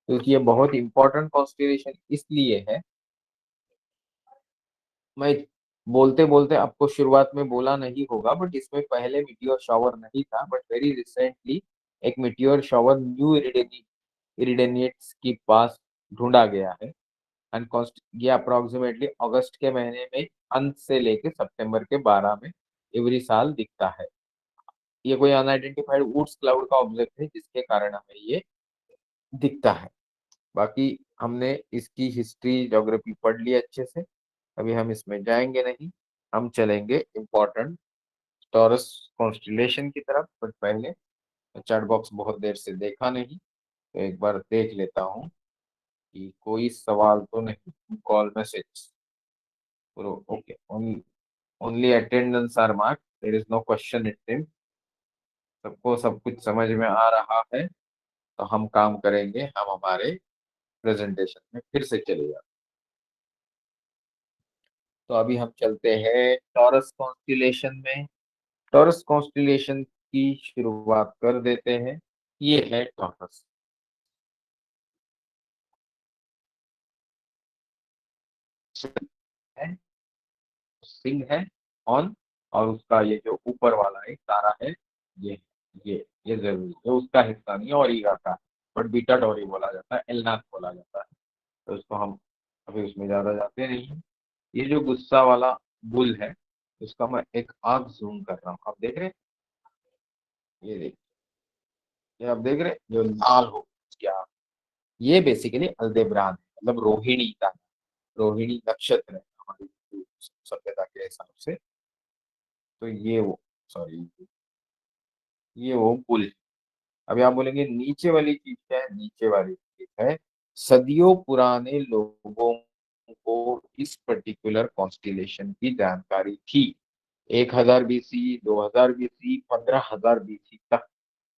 क्योंकि ये बहुत इंपॉर्टेंट कॉन्स्टिलेशन इसलिए है। मैं बोलते बोलते आपको शुरुआत में बोला नहीं होगा, बट इसमें पहले मीटियोर शावर नहीं था, बट वेरी रिसेंटली एक मीटियोर शावर न्यू इरिडेनियट्स के पास ढूंढा गया है। एंड ये अप्रोक्सीमेटली अगस्त के महीने में अंत से लेके सितंबर के 12 में एवरी साल दिखता है। ये कोई अनआइडेंटिफाइड वुड्स क्लाउड का ऑब्जेक्ट है, जिसके कारण हमें ये दिखता है। बाकी हमने इसकी हिस्ट्री ज्योग्राफी पढ़ ली अच्छे से, अभी हम इसमें जाएंगे नहीं। हम चलेंगे इम्पोर्टेंट टॉरस कॉन्स्टिलेशन की तरफ। बट पहले चैट बॉक्स बहुत देर से देखा नहीं, तो एक बार देख लेता हूँ कि कोई सवाल तो नहीं। Call message okay, only attendance are mark, there is no question in them. सबको सब कुछ समझ में आ रहा है, तो हम काम करेंगे। हम हमारे प्रेजेंटेशन में फिर से चले जाते। तो अभी हम चलते हैं टॉरस कॉन्स्टिलेशन में। टॉरस कॉन्स्टिलेशन की शुरुआत कर देते हैं। ये है टॉरस। है, सिंह है ऑन, और उसका ये जो ऊपर वाला एक तारा है, ये ये जरूरी है, उसका हिस्सा नहीं है, ओरिगा का। बट बीटा डोरी बोला जाता है, एलनाथ बोला जाता है। तो इसको हम अभी उसमें ज्यादा जाते नहीं हैं। ये जो गुस्सा वाला बुल है, उसका मैं एक आंख जूम कर रहा हूँ, आप देख रहे हैं? ये देख, ये आप देख रहे हैं जो लाल हो क्या? ये बेसिकली अल्देब्रान है, मतलब रोहिणी का, रोहिणी नक्षत्र है हमारी सभ्यता के हिसाब से। तो ये वो, सॉरी, ये वो पुल। अभी आप बोलेंगे नीचे वाली चीज क्या है? नीचे वाली चीज है सदियों पुराने लोगों को इस पर्टिकुलर कॉन्स्टिलेशन की जानकारी थी। 1000 बीसी, 2000 बीसी, 15000 बीसी तक,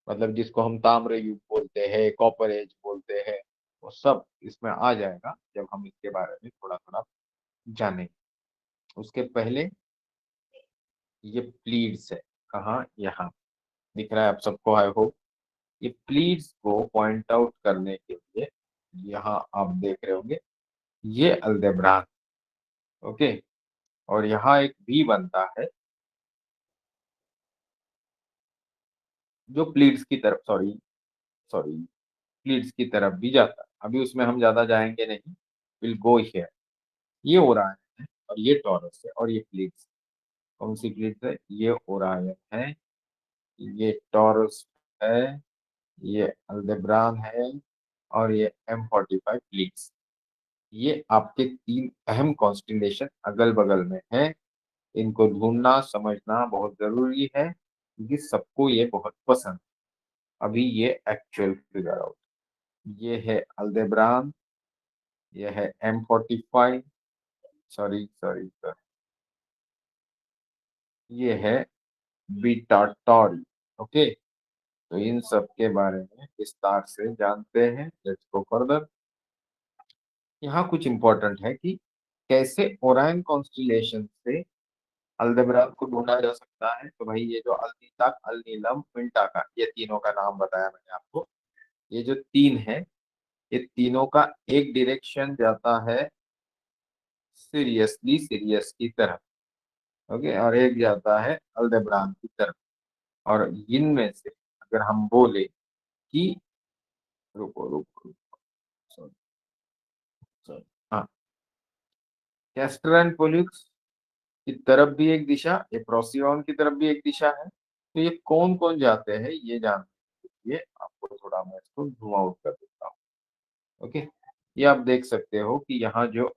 मतलब जिसको हम ताम्र युग बोलते हैं, कॉपर एज बोलते हैं, वो सब इसमें आ जाएगा जब हम इसके बारे में थोड़ा थोड़ा जानेंगे। उसके पहले ये प्लीड्स है, कहाँ, यहाँ दिख रहा है आप सबको, आई होप। ये प्लीड्स को पॉइंट आउट करने के लिए यहाँ आप देख रहे होंगे ये अल्देब्रान, ओके। और यहाँ एक भी बनता है जो प्लीड्स की तरफ, सॉरी सॉरी, प्लीड्स की तरफ भी जाता है। अभी उसमें हम ज्यादा जाएंगे नहीं, विल गो हियर। ये ओरायन है और ये टॉरस है और ये प्लीड्स। कौन सी प्लीड्स है? ये ओरायन है, ये टॉरस है, ये अल्देब्रान है और ये M45 प्लीड्स। ये आपके तीन अहम कॉन्स्टिलेशन अगल बगल में है। इनको ढूंढना समझना बहुत जरूरी है क्योंकि सबको ये बहुत पसंद है। अभी ये एक्चुअल फिगर आउट, ये है अल्देब्रान, ये है M45, सॉरी सॉरी सॉरी, ये है बीटा टॉरी, ओके। तो इन सब के बारे में विस्तार से जानते हैं। Let's go further. यहाँ कुछ इंपॉर्टेंट है कि कैसे ओरायन कॉन्स्टिलेशन से अल्देब्रान को ढूंढा जा सकता है। तो भाई ये जो अल्नीता, अल्नीलम, मिंटाका, ये तीनों का नाम बताया मैंने आपको। ये जो तीन है, ये तीनों का एक डायरेक्शन जाता है सीरियसली सीरियस की तरफ, ओके, और एक जाता है अल्देब्रान की तरफ। और इनमें से अगर हम बोले कि, रुको रुको रुको, सॉरी सॉरी, हाँ, कैस्टर एंड पोलुक्स की तरफ भी एक दिशा, ये प्रोसियन की तरफ भी एक दिशा है। तो ये कौन कौन जाते हैं ये जानने के लिए आपको थोड़ा मैं इसको जूम आउट कर देता हूँ, ओके। ये आप देख सकते हो कि यहाँ जो,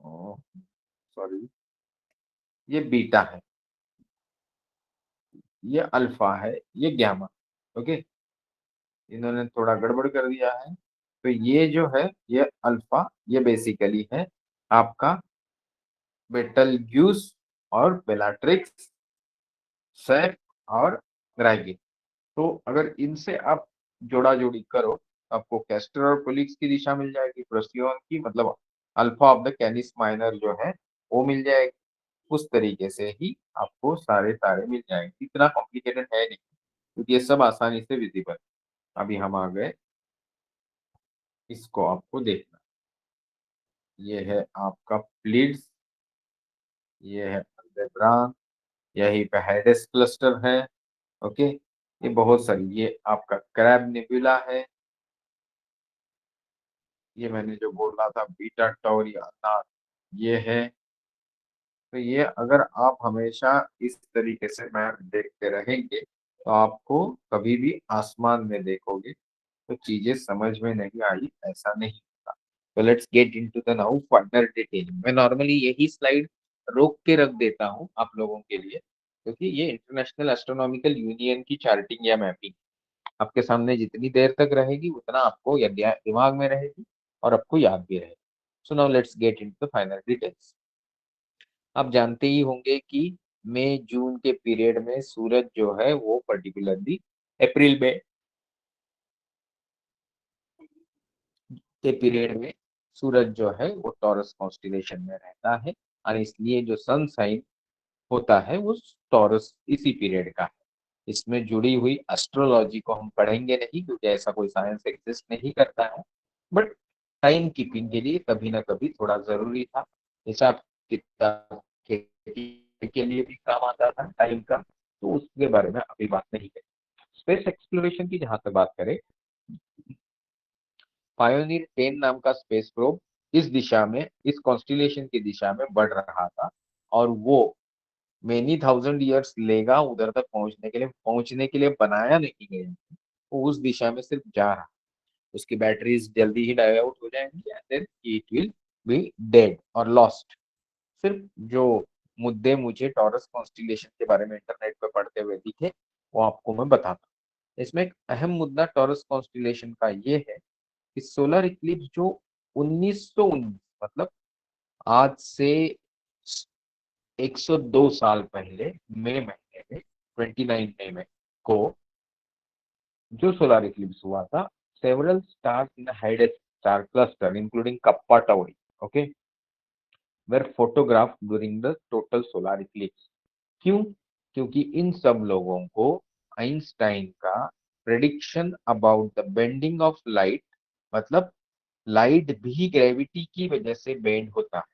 सॉरी, ये बीटा है, ये अल्फा है, ये गामा, ओके। इन्होंने थोड़ा गड़बड़ कर दिया है। तो ये जो है ये अल्फा, ये बेसिकली है आपका बेटलग्यूस और बेलाट्रिक्स, सैप और ग्राइगिन। तो अगर इनसे आप जोड़ा जोड़ी करो तो आपको कैस्टर और पोलिक्स की दिशा मिल जाएगी, प्रोसियन की, मतलब अल्फा ऑफ द कैनिस माइनर जो है वो मिल जाएगी। उस तरीके से ही आपको सारे तारे मिल जाएंगे। इतना कॉम्प्लिकेटेड है नहीं क्योंकि ये सब आसानी से विजिबल। अभी हम आ गए, इसको आपको देखना। ये है आपका प्लीड्स, ये है अल्देब्रान, यही पे हाइडेस क्लस्टर है, ओके। ये बहुत सारी, ये आपका क्रैब नेबुला है, ये मैंने जो बोल रहा था बीटा टॉरी अनार, ये है। तो ये अगर आप हमेशा इस तरीके से मैप देखते रहेंगे तो आपको कभी भी आसमान में देखोगे तो चीजें समझ में नहीं आई, ऐसा नहीं होता। तो let's get into the now final detailing. मैं नॉर्मली यही स्लाइड रोक के रख देता हूँ आप लोगों के लिए क्योंकि ये इंटरनेशनल एस्ट्रोनॉमिकल यूनियन की चार्टिंग या मैपिंग आपके सामने जितनी देर तक रहेगी उतना आपको दिमाग में रहेगी और आपको याद भी रहेगी। So now let's get into the final details. आप जानते ही होंगे कि मई जून के पीरियड में सूरज जो है वो पर्टिकुलरली अप्रैल में के पीरियड में सूरज जो है वो टॉरस कॉन्स्टिलेशन में रहता है और इसलिए जो सन साइन होता है वो टॉरस इसी पीरियड का है। इसमें जुड़ी हुई एस्ट्रोलॉजी को हम पढ़ेंगे नहीं क्योंकि ऐसा कोई साइंस एग्जिस्ट नहीं करता है, बट टाइम कीपिंग के लिए कभी ना कभी थोड़ा जरूरी था। हिसाब किताब खेती के लिए भी काम आता था टाइम का, तो उसके बारे में अभी बात नहीं करें। स्पेस एक्सप्लोरेशन की जहां तक बात करें, पायोनियर 10 नाम का स्पेस प्रोब इस दिशा में, इस कॉन्स्टिलेशन की दिशा में बढ़ रहा था और वो मेनी थाउजेंड ईयर्स लेगा उधर तक पहुंचने के लिए बनाया नहीं गया, वो उस दिशा में सिर्फ जा रहा। उसकी बैटरीज जल्दी ही डाई आउट हो जाएंगी and then it will be dead और लॉस्ट। सिर्फ जो मुद्दे मुझे टॉरस कॉन्स्टिलेशन के बारे में इंटरनेट पे पढ़ते हुए दिखे वो आपको मैं बताता हूँ। इसमें एक अहम मुद्दा टॉरस कॉन्स्टिलेशन का ये है कि सोलर इक्लिप्स जो 1919, मतलब आज से 102 साल पहले मई महीने में 29 मई में को जो सोलर इक्लिप्स हुआ था, several stars in Hyades star cluster including kappa Tauri, okay, were photograph during the total solar eclipse. क्यों? क्योंकि इन सब लोगों को आइंस्टाइन का prediction about the bending of light, मतलब लाइट भी ग्रेविटी की वजह से बेंड होता है।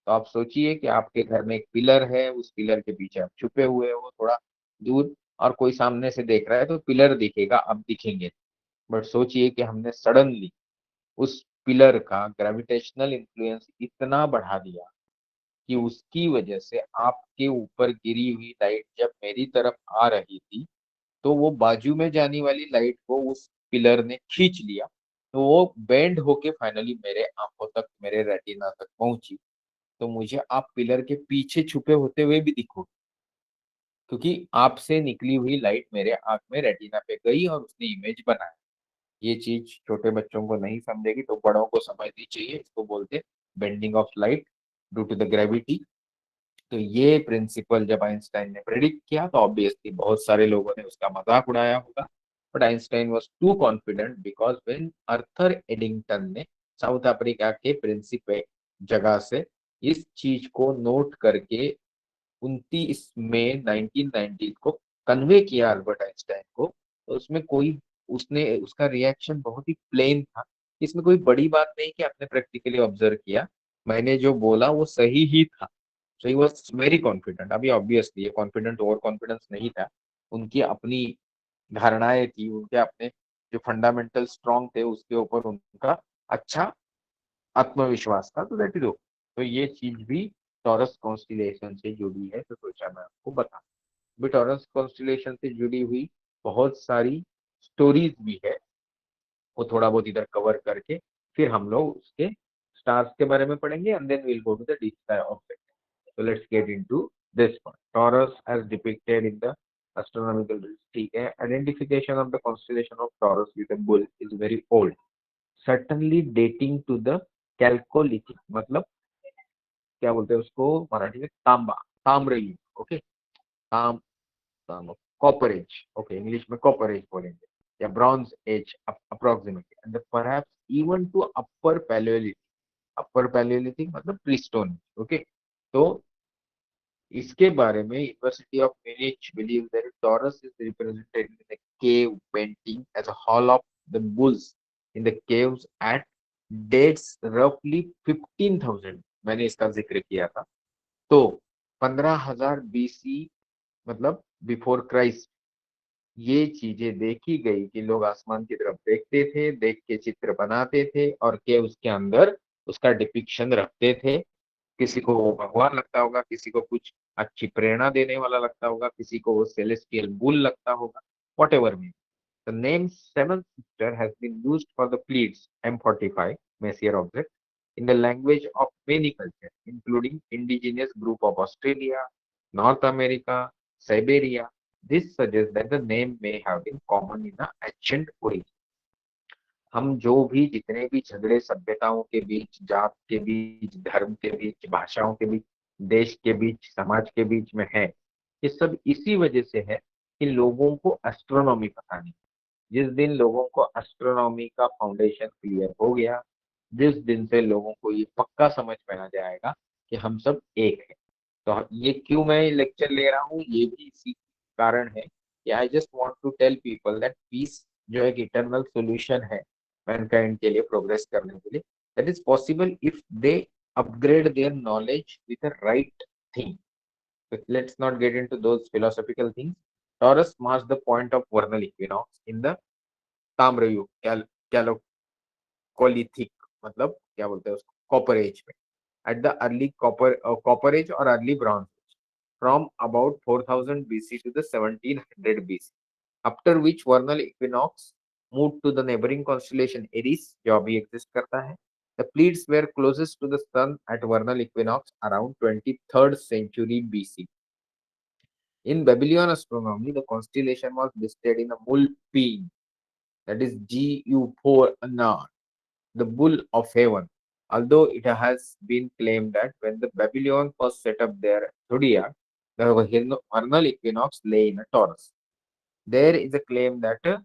तो आप सोचिए कि आपके घर में एक पिलर है, उस पिलर के पीछे आप छुपे हुए हो थोड़ा दूर, और कोई सामने से देख रहा है तो पिलर दिखेगा, अब दिखेंगे। बट सोचिए कि हमने सडनली उस पिलर का ग्रेविटेशनल इन्फ्लुएंस इतना बढ़ा दिया कि उसकी वजह से आपके ऊपर गिरी हुई लाइट जब मेरी तरफ आ रही थी, तो वो बाजू में जाने वाली लाइट को उस पिलर ने खींच लिया, तो वो बेंड होके फाइनली मेरे आंखों तक, मेरे रेटिना तक पहुंची। तो मुझे आप पिलर के पीछे छुपे होते हुए भी दिखो, क्योंकि आपसे निकली हुई लाइट मेरे आंख में रेटिना पे गई और उसने इमेज बनाया। ये चीज छोटे बच्चों को नहीं समझेगी तो बड़ों को समझनी चाहिए। इसको बोलते bending of light due to the gravity. तो ये प्रिंसिपल जब आइंस्टाइन ने प्रेडिक्ट किया तो ऑब्वियसली बहुत सारे लोगों ने उसका मजाक उड़ाया होगा, but Einstein was too confident because when Arthur Eddington ने साउथ अफ्रीका के प्रिंसिपे जगह से इस चीज को नोट करके 29 मई 1990 को कन्वे किया अल्बर्ट आइंस्टाइन को, तो उसमें कोई, उसने उसका रिएक्शन बहुत ही प्लेन था। इसमें कोई बड़ी बात नहीं कि आपने प्रैक्टिकली ऑब्जर्व किया, मैंने जो बोला वो सही ही था। सो ही वॉज वेरी कॉन्फिडेंट। अभी ऑब्वियसली ये कॉन्फिडेंट ओवर कॉन्फिडेंस नहीं था, उनकी अपनी धारणाएं थी, उनके अपने जो फंडामेंटल स्ट्रॉन्ग थे उसके ऊपर उनका अच्छा आत्मविश्वास था। तो दैट इज ओके। तो ये चीज भी टॉरस कॉन्स्टिलेशन से जुड़ी है, तो सोचा मैं आपको बता। भी टॉरस कॉन्स्टिलेशन से जुड़ी हुई बहुत सारी स्टोरीज भी है, वो थोड़ा बहुत इधर कवर करके फिर हम लोग उसके स्टार्स के बारे में पढ़ेंगे and then we'll go to the deep sky object. So let's get into this one. Taurus as depicted in the astronomical list. ठीक है, identification of the constellation of Taurus with a bull is very old, certainly dating to the Chalcolithic, मतलब क्या बोलते हैं उसको मराठी में, तांबा, ताम्र युग, ओके, ताम ताम कॉपर एज, ओके, इंग्लिश में कॉपर एज बोलेंगे, या bronze age approximately, and perhaps even to upper paleolithic. Upper paleolithic मतलब प्रीस्टोन, ओके। तो इसके बारे में university of Munich believe that Taurus is represented in the cave painting as a hall of the bulls in the caves at dates रफली 15,000, मैंने इसका जिक्र किया था। तो 15,000 बीसी, मतलब बिफोर क्राइस्ट, ये चीजें देखी गई कि लोग आसमान की तरफ देखते थे, देख के चित्र बनाते थे और केव्स के अंदर उसका डिपिक्शन रखते थे। किसी को वो भगवान लगता होगा, किसी को कुछ अच्छी प्रेरणा देने वाला लगता होगा, किसी को वो सेलेस्टियल बुल लगता होगा, what ever mean. The name seven sister has been used for the Pleiades M45 Messier object in the language of many cultures, including indigenous group of Australia, North America, Siberia. This suggests that the name may have been common in the ancient origin. हम जो भी जितने भी झगड़े सभ्यताओं के बीच, जात के बीच, धर्म के बीच, भाषाओं के बीच, देश के बीच, समाज के बीच में है, ये सब इसी वजह से है कि लोगों को एस्ट्रोनॉमी पता नहीं। जिस दिन लोगों को एस्ट्रोनॉमी का फाउंडेशन क्लियर हो गया, जिस दिन से लोगों को ये पक्का समझ में आ जाएगा कि हम सब एक है। तो ये क्यों मैं लेक्चर ले रहा हूँ, ये भी इसी कारण है कि I just want to tell people that peace जो एक इटरनल सॉल्यूशन है मैनकाइंड के लिए प्रोग्रेस करने के लिए, that is possible if they upgrade their knowledge with the right thing. But let's not get into those philosophical things. Taurus marks the point of vernal equinox in the ताम्र युग, कैलोकोलिथिक, मतलब क्या बोलते हैं उसको, कॉपर एज में, at the early copper age or early bronze age, from about 4000 BC to the 1700 BC, after which vernal equinox moved to the neighboring constellation Eris, जो अभी एग्जिस्ट करता है. The Pleiades were closest to the sun at vernal equinox around 23rd century BC. In Babylonian astronomy, the constellation was listed in the Mulpine, that is Gu4 Anar, the bull of heaven. Although it has been claimed that when the Babylonians first set up their zodiac, the vernal equinox lay in a Taurus. There is a claim that a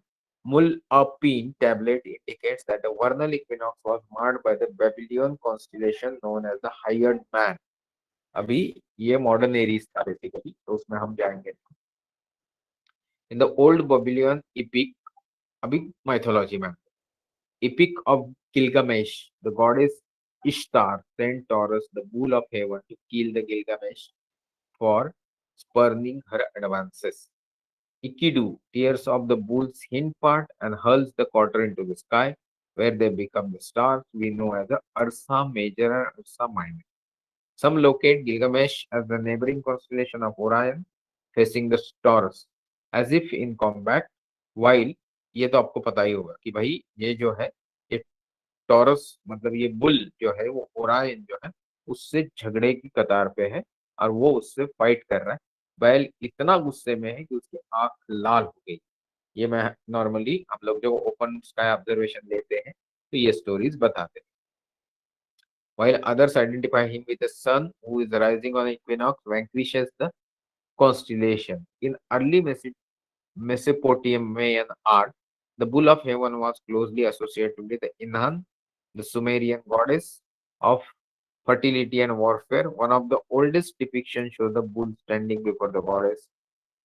Mul-Apin tablet indicates that the vernal equinox was marked by the Babylonian constellation known as the Hired Man. अभी ये modern Aries था basically, तो उसमें हम जाएंगे. In the old Babylonian epic, अभी mythology में, epic of Gilgamesh, the goddess Ishtar sent Taurus, the bull of heaven, to kill the Gilgamesh for spurning her advances. Enkidu tears off the bull's hind part and hurls the quarter into the sky, where they become the stars we know as the Ursa Major and Ursa Minor. Some locate Gilgamesh as the neighboring constellation of Orion, facing the Taurus, as if in combat. While ये तो आपको पता ही होगा कि भाई ये जो है, ये टॉरस मतलब ये बुल जो है वो ओरायन जो है उससे झगड़े की कतार पे है और वो उससे फाइट कर रहा है. बैल इतना गुस्से में है कि उसकी आंख लाल हो गई. ये मैं नॉर्मली हम लोग जो ओपन स्काई ऑब्जर्वेशन लेते हैं तो ये स्टोरीज बताते हैं. While others identify him with the sun who is rising on equinox vanquishes the constellation. In early Mesopotamian art, the bull of heaven was closely associated with the Inanna, the Sumerian goddess of fertility and warfare. One of the oldest depictions shows the bull standing before the goddess.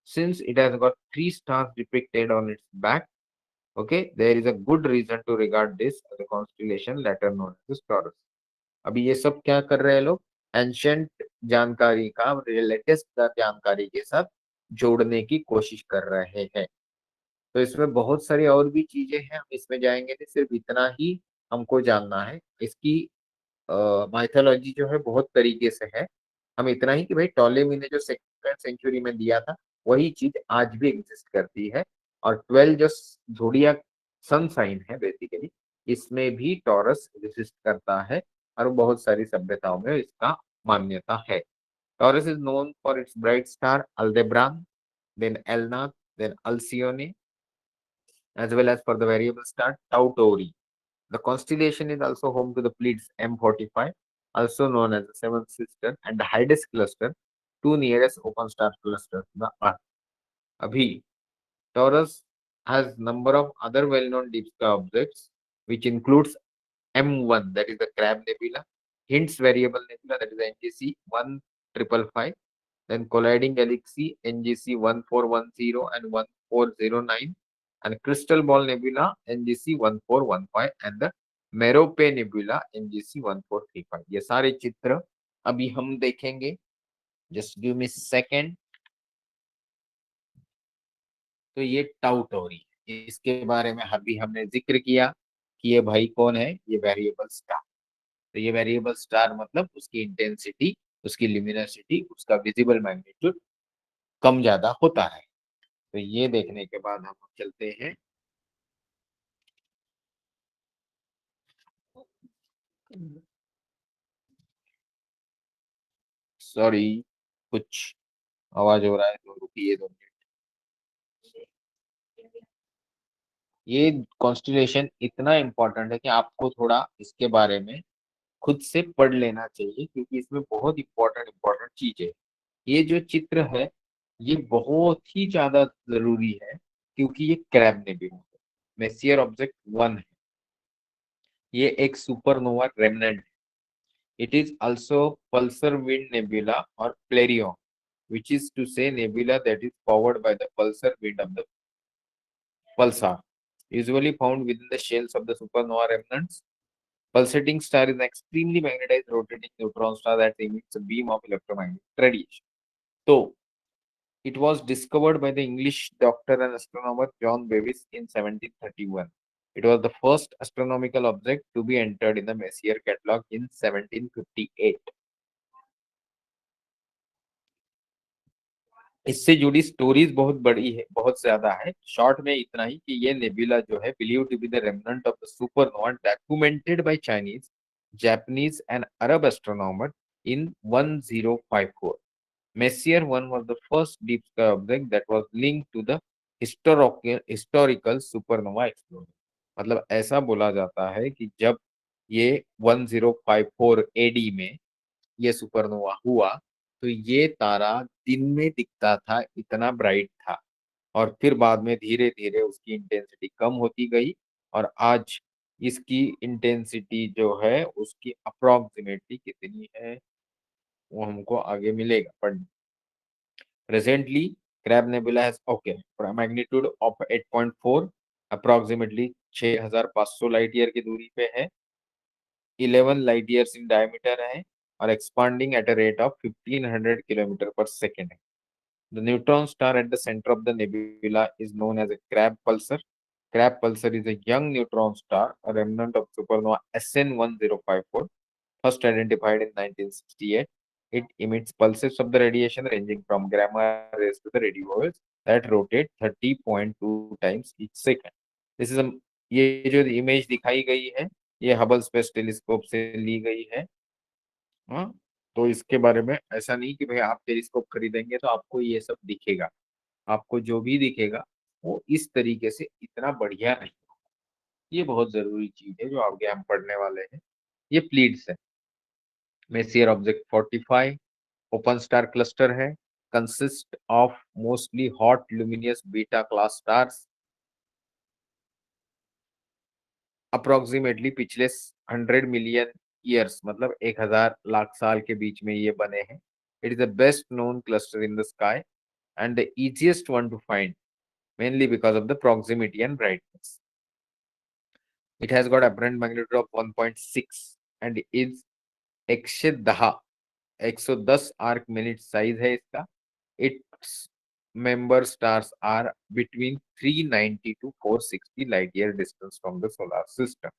Since it has got three stars depicted on its back, okay, there is a good reason to regard this as a constellation later known as Taurus. अभी ये सब क्या कर रहे हैं लोग, ancient जानकारी का लेटेस्ट जानकारी के साथ जोड़ने की कोशिश कर रहे हैं. तो इसमें बहुत सारी और भी चीजें हैं, हम इसमें जाएंगे नहीं, सिर्फ इतना ही हमको जानना है. इसकी माइथोलॉजी जो है बहुत तरीके से है. हम इतना ही कि भाई टॉलेमी ने जो सेकंड सेंचुरी में दिया था वही चीज आज भी एग्जिस्ट करती है. और 12 जो ज़ोडिएक सन साइन है बेसिकली, इसमें भी टॉरस एग्जिस्ट करता है और बहुत सारी सभ्यताओं में इसका मान्यता है. Taurus is known for its bright star Aldebaran, then Elnath, then Alcyone, as well as for the variable star Tau Tauri. The constellation is also home to the Pleiades M45, also known as the Seventh Sister, and the Hyades cluster, two nearest open star clusters to the Earth. Abhi, Taurus has number of other well-known deep sky objects, which includes M1, that is the Crab Nebula, Hind's Variable Nebula, that is the NGC 1555, then Colliding Galaxy NGC 1410 and 1409, and Crystal Ball Nebula NGC 1415 and the Merope Nebula NGC 1435. ये सारे चित्र अभी हम देखेंगे. Just give me a second. तो ये tau Tori, इसके बारे में अभी हमने जिक्र किया कि ये भाई कौन है, ये वेरिएबल स्टार. तो ये वेरिएबल स्टार मतलब उसकी इंटेंसिटी, उसकी ल्यूमिनोसिटी, उसका विजिबल मैग्नीट्यूड कम ज्यादा होता है. तो ये देखने के बाद हम चलते हैं सॉरी कुछ आवाज हो रहा है तो रुकिए 2 मिनट. ये कॉन्स्टिलेशन इतना इम्पोर्टेंट है कि आपको थोड़ा इसके बारे में खुद से पढ़ लेना चाहिए क्योंकि इसमें बहुत इम्पोर्टेंट इम्पोर्टेंट चीज है. ये जो चित्र है ये बहुत ही ज्यादा जरूरी है क्योंकि ये क्रैब नेबुला है, मेसियर ऑब्जेक्ट 1 है. ये एक supernova remnant. It is also Pulsar wind nebula और प्लेरियन, which is to say nebula that is powered by the pulsar wind of the pulsar, usually found within the shells of the supernova remnants. Pulsating star is an extremely magnetized rotating neutron star that emits a beam of electromagnetic radiation. So, it was discovered by the English doctor and astronomer John Bevis in 1731. It was the first astronomical object to be entered in the Messier catalog in 1758. इससे जुड़ी stories बहुत बड़ी है, बहुत ज्यादा है. Short में इतना ही कि ये नेबुला जो है believe to be the remnant of the supernova documented by Chinese, Japanese and Arab astronomer in 1054. Messier 1 was the first deep sky object that was linked to the historical supernova explosion. मतलब ऐसा बोला जाता है कि जब ये 1054 AD में ये सुपरनोवा हुआ, तो ये तारा दिन में दिखता था, इतना ब्राइट था, और फिर बाद में धीरे धीरे उसकी इंटेंसिटी कम होती गई, और आज इसकी इंटेंसिटी जो है उसकी अप्रोक्सीमेटली कितनी है वो हमको आगे मिलेगा पढ़ने। Presently crab nebula has okay magnitude of 8.4, approximately 6500 light year की दूरी पे है, 11 लाइट ईयर्स इन डायमीटर है, और expanding at a rate of 1500 kilometre पर सेकेंड है। The neutron star at the center of the nebula is known as a Crab pulsar. Crab pulsar is a young neutron star, a remnant of supernova SN1054, first identified in 1968. It emits pulses of the radiation ranging from gamma rays to the radio waves that rotate 30.2 times each second. This is a ये जो image दिखाई गई है ये Hubble space telescope से ली गई है। हाँ, तो इसके बारे में ऐसा नहीं कि भाई आप टेलीस्कोप खरीदेंगे तो आपको ये सब दिखेगा, आपको जो भी दिखेगा वो इस तरीके से इतना बढ़िया नहीं। ये बहुत जरूरी चीज है जो आगे हम पढ़ने वाले हैं। ये प्लीड्स है, Messier object 45 open star cluster है, consist of mostly hot luminous beta class stars. Approximately पिछले 100 मिलियन ईयर्स मतलब 1000 लाख साल के बीच में ये बने हैं। It is the best known cluster in the sky and the easiest one to find, mainly because of the proximity and brightness. It has got apparent magnitude of 1.6 and is 110 110 arc minute size है इसका। Its member stars are between 390 to 460 light year distance from the solar system.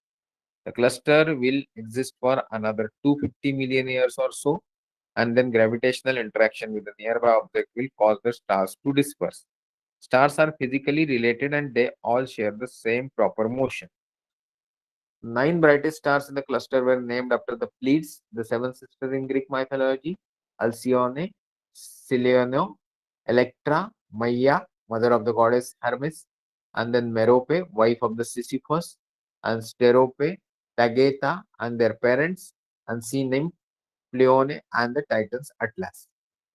The cluster will exist for another 250 million years or so, and then gravitational interaction with the nearby object will cause the stars to disperse. Stars are physically related and they all share the same proper motion. 9 brightest stars in the cluster were named after the Pleiades, the seven sisters in Greek mythology: Alcyone, Selene, Electra, Maia, mother of the goddess Hermes, and then Merope, wife of the Sisyphus, and Sterope, Tagetha, and their parents, and sea nymph Pleione, and the Titans Atlas.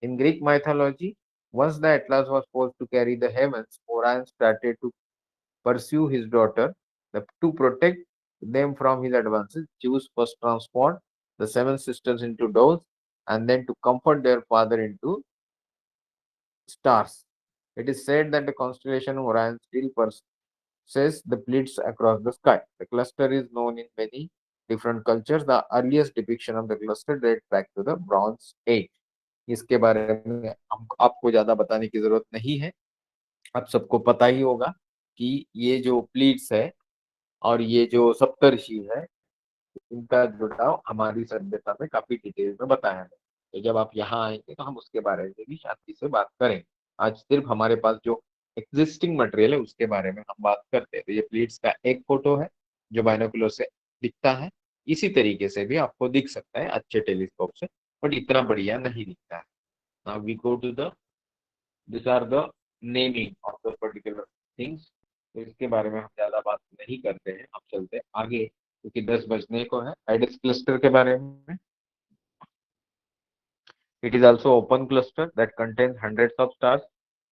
In Greek mythology, once the Atlas was forced to carry the heavens, Orion started to pursue his daughter. To protect them from his advances, Zeus first transformed the seven sisters into doves, and then to comfort their father into stars. It is said that the constellation of Orion still pursues the Pleiades across the sky. The cluster is known in many different cultures. The earliest depiction of the cluster dates back to the Bronze Age. इसके बारे में हम आपको ज्यादा बताने की जरूरत नहीं है, आप सबको पता ही होगा कि ये जो प्लीट्स है और ये जो सप्तर्षि है इनका जुड़ाव हमारी सभ्यता में काफी डिटेल में बताया है। तो जब आप यहाँ आएंगे तो हम उसके बारे में भी शांति से बात करें। आज सिर्फ हमारे पास जो एग्जिस्टिंग मटेरियल है उसके बारे में हम बात करते हैं। तो ये प्लीट्स का एक फोटो है जो बाइनोकुलर से दिखता है, इसी तरीके से भी आपको दिख सकता है अच्छे टेलीस्कोप से, बट इतना बढ़िया नहीं दिखता है। Now we go to the this are the naming of the particular things. तो इसके बारे में हम ज्यादा बात नहीं करते हैं, हम चलते हैं आगे क्योंकि 10 बजने को है। हाइडेस क्लस्टर के बारे में, it is also open cluster that contains hundreds of stars,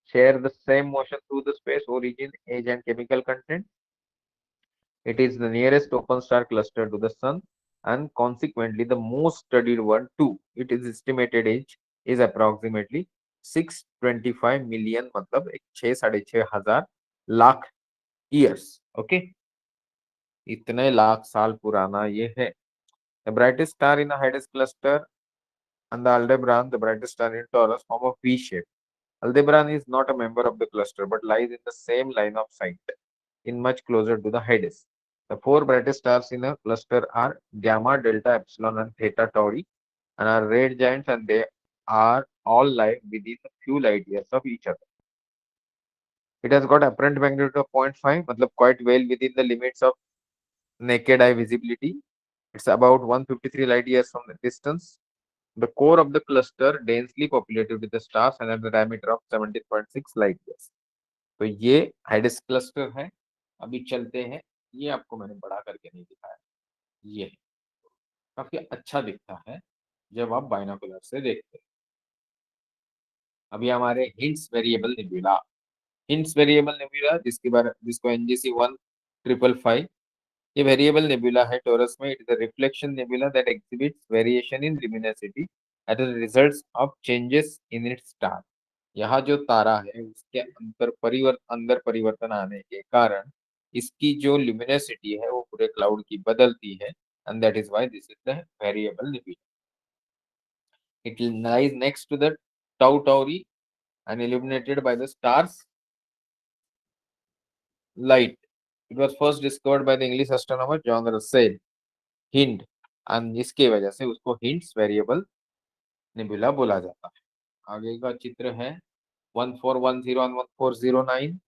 share the same motion through the space, origin, age, and chemical content. It is the nearest open star cluster to the sun and consequently the most studied one too. It is estimated age is approximately 625 million मतलब 6,500 lakh years. Okay, इतने लाख साल पुराना ये है। The brightest star in the Hyades cluster and the Aldebaran, the brightest star in Taurus, form a V shape. Aldebaran is not a member of the cluster but lies in the same line of sight, in much closer to the Hyades. The four brightest stars in a cluster are Gamma, Delta, Epsilon, and Theta Tauri, and are red giants, and they are all lie within a few light years of each other. It has got apparent magnitude of 0.5, matlab quite well within the limits of naked eye visibility. It's about 153 light years from the distance. The core of the cluster densely populated with the stars and has a diameter of 17.6 light years. तो ये हाइडेस cluster है। अभी चलते हैं, ये आपको मैंने बड़ा करके नहीं दिखाया, ये काफी अच्छा दिखता है जब आप बाइनोकुलर से देखते हैं। अभी हमारे हिंट्स वेरिएबल नेबुला जिसको एनजीसी 1555, ये वेरिएबल नेबुला है टोरस में। It is a reflection nebula that exhibits variation in luminosity as a result of changes in its star. यहाँ जो तारा है उसके अंदर परिवर्तन आने के कारण इसकी जो ल्यूमिनोसिटी है वो पूरे क्लाउड की बदलती है, and that is why this is the variable nebula. It lies next to the Tau Tauri and illuminated by the stars light. It was first discovered by the English astronomer John Russell Hind, and इसके वजह से उसको hints variable nebula बोला जाता है। आगे का चित्र है 1410 and 1409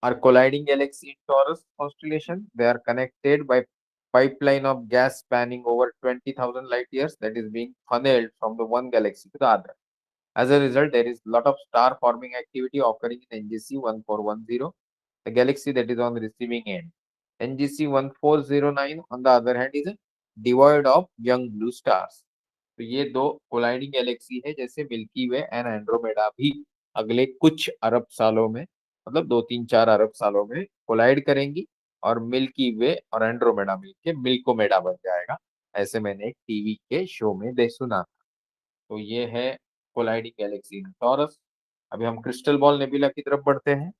are colliding galaxy in Taurus constellation. They are connected by pipeline of gas spanning over 20,000 light years that is being funneled from the one galaxy to the other. As a result, there is a lot of star forming activity occurring in NGC 1410, the galaxy that is on the receiving end. NGC 1409 on the other hand is devoid of young blue stars. तो ये दो colliding Galaxy है, जैसे milky way and Andromeda भी अगले कुछ अरब सालों में, मतलब 2-3-4 अरब सालों में कोलाइड करेंगी, और मिल्की वे और एंड्रोमेडा मिलके मिल्कोमेडा बन जाएगा। ऐसे मैंने एक टीवी के शो में सुना था। तो ये है कोलाइडिंग गैलेक्सी इन टॉरस। अभी हम क्रिस्टल बॉल नेबुला की तरफ बढ़ते हैं।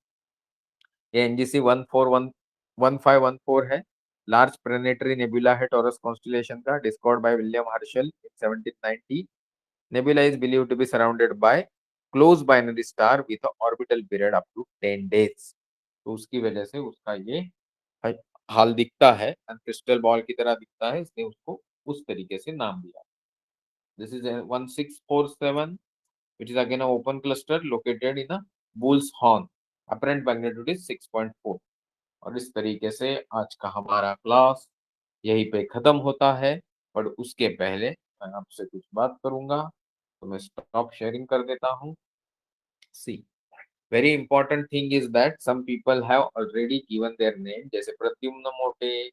ये एनजीसी 1514 है। लार्ज प्लेनेटरी नेबुला है टॉरस कॉन्स्टेलेशन का, discovered by William Herschel in 1790। Nebula is believed to be surrounded by close binary star with orbital period up to 10 days. तो उसकी वजह से उसका ये हाल दिखता है, क्रिस्टल बॉल की तरह दिखता है, इसलिए उसको उस तरीके से नाम दिया। This is 1647, which is again an open cluster located in a Bull's Horn. Apparent magnitude is 6.4। और इस तरीके से आज का हमारा क्लास यहीं पे खत्म होता है। पर उसके पहले मैं आपसे कुछ बात करूंगा, तो मैं स्टॉप शेयरिंग कर देता हूँ। See, very important thing is that some people have already given their name, जैसे प्रद्युम्न मोटे,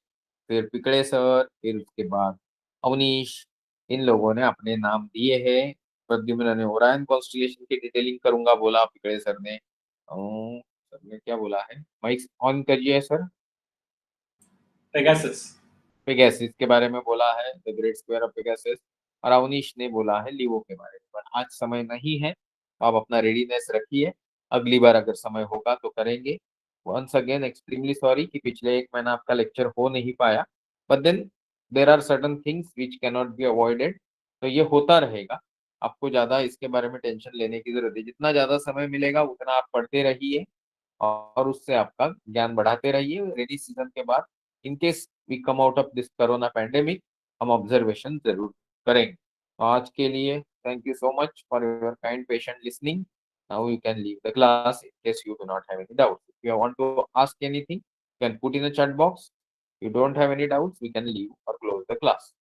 फिर पिकड़े सर, फिर उसके बाद अवनीश। इन लोगों ने अपने नाम दिए हैं। प्रद्युम्न ने ओरायन कॉन्स्टेलेशन की डिटेलिंग करूंगा बोला, पिकड़े सर ने सर ने क्या बोला है, माइक ऑन करिए सर। पेगासस पेगासस के बारे में बोला है, the great square of Pegasus. और अवनीश ने बोला है लिवो के बारे में। पर आज समय नहीं है, तो आप अपना रेडीनेस रखिए, अगली बार अगर समय होगा तो करेंगे। वंस अगेन एक्सट्रीमली सॉरी कि पिछले 1 महीना आपका लेक्चर हो नहीं पाया, but then there are certain things which can not be avoided. तो ये होता रहेगा, आपको ज्यादा इसके बारे में टेंशन लेने की जरूरत है। जितना ज्यादा समय मिलेगा उतना आप पढ़ते रहिए, और उससे आपका ज्ञान बढ़ाते रहिए। रेनी सीजन के बाद in case we come out of this corona pandemic, हम ऑब्जर्वेशन जरूर करेंगे। तो आज के लिए thank you so much for your kind patient listening. Now you can leave the class in case you do not have any doubts. If you want to ask anything, you can put in the chat box. If you don't have any doubts, we can leave or close the class.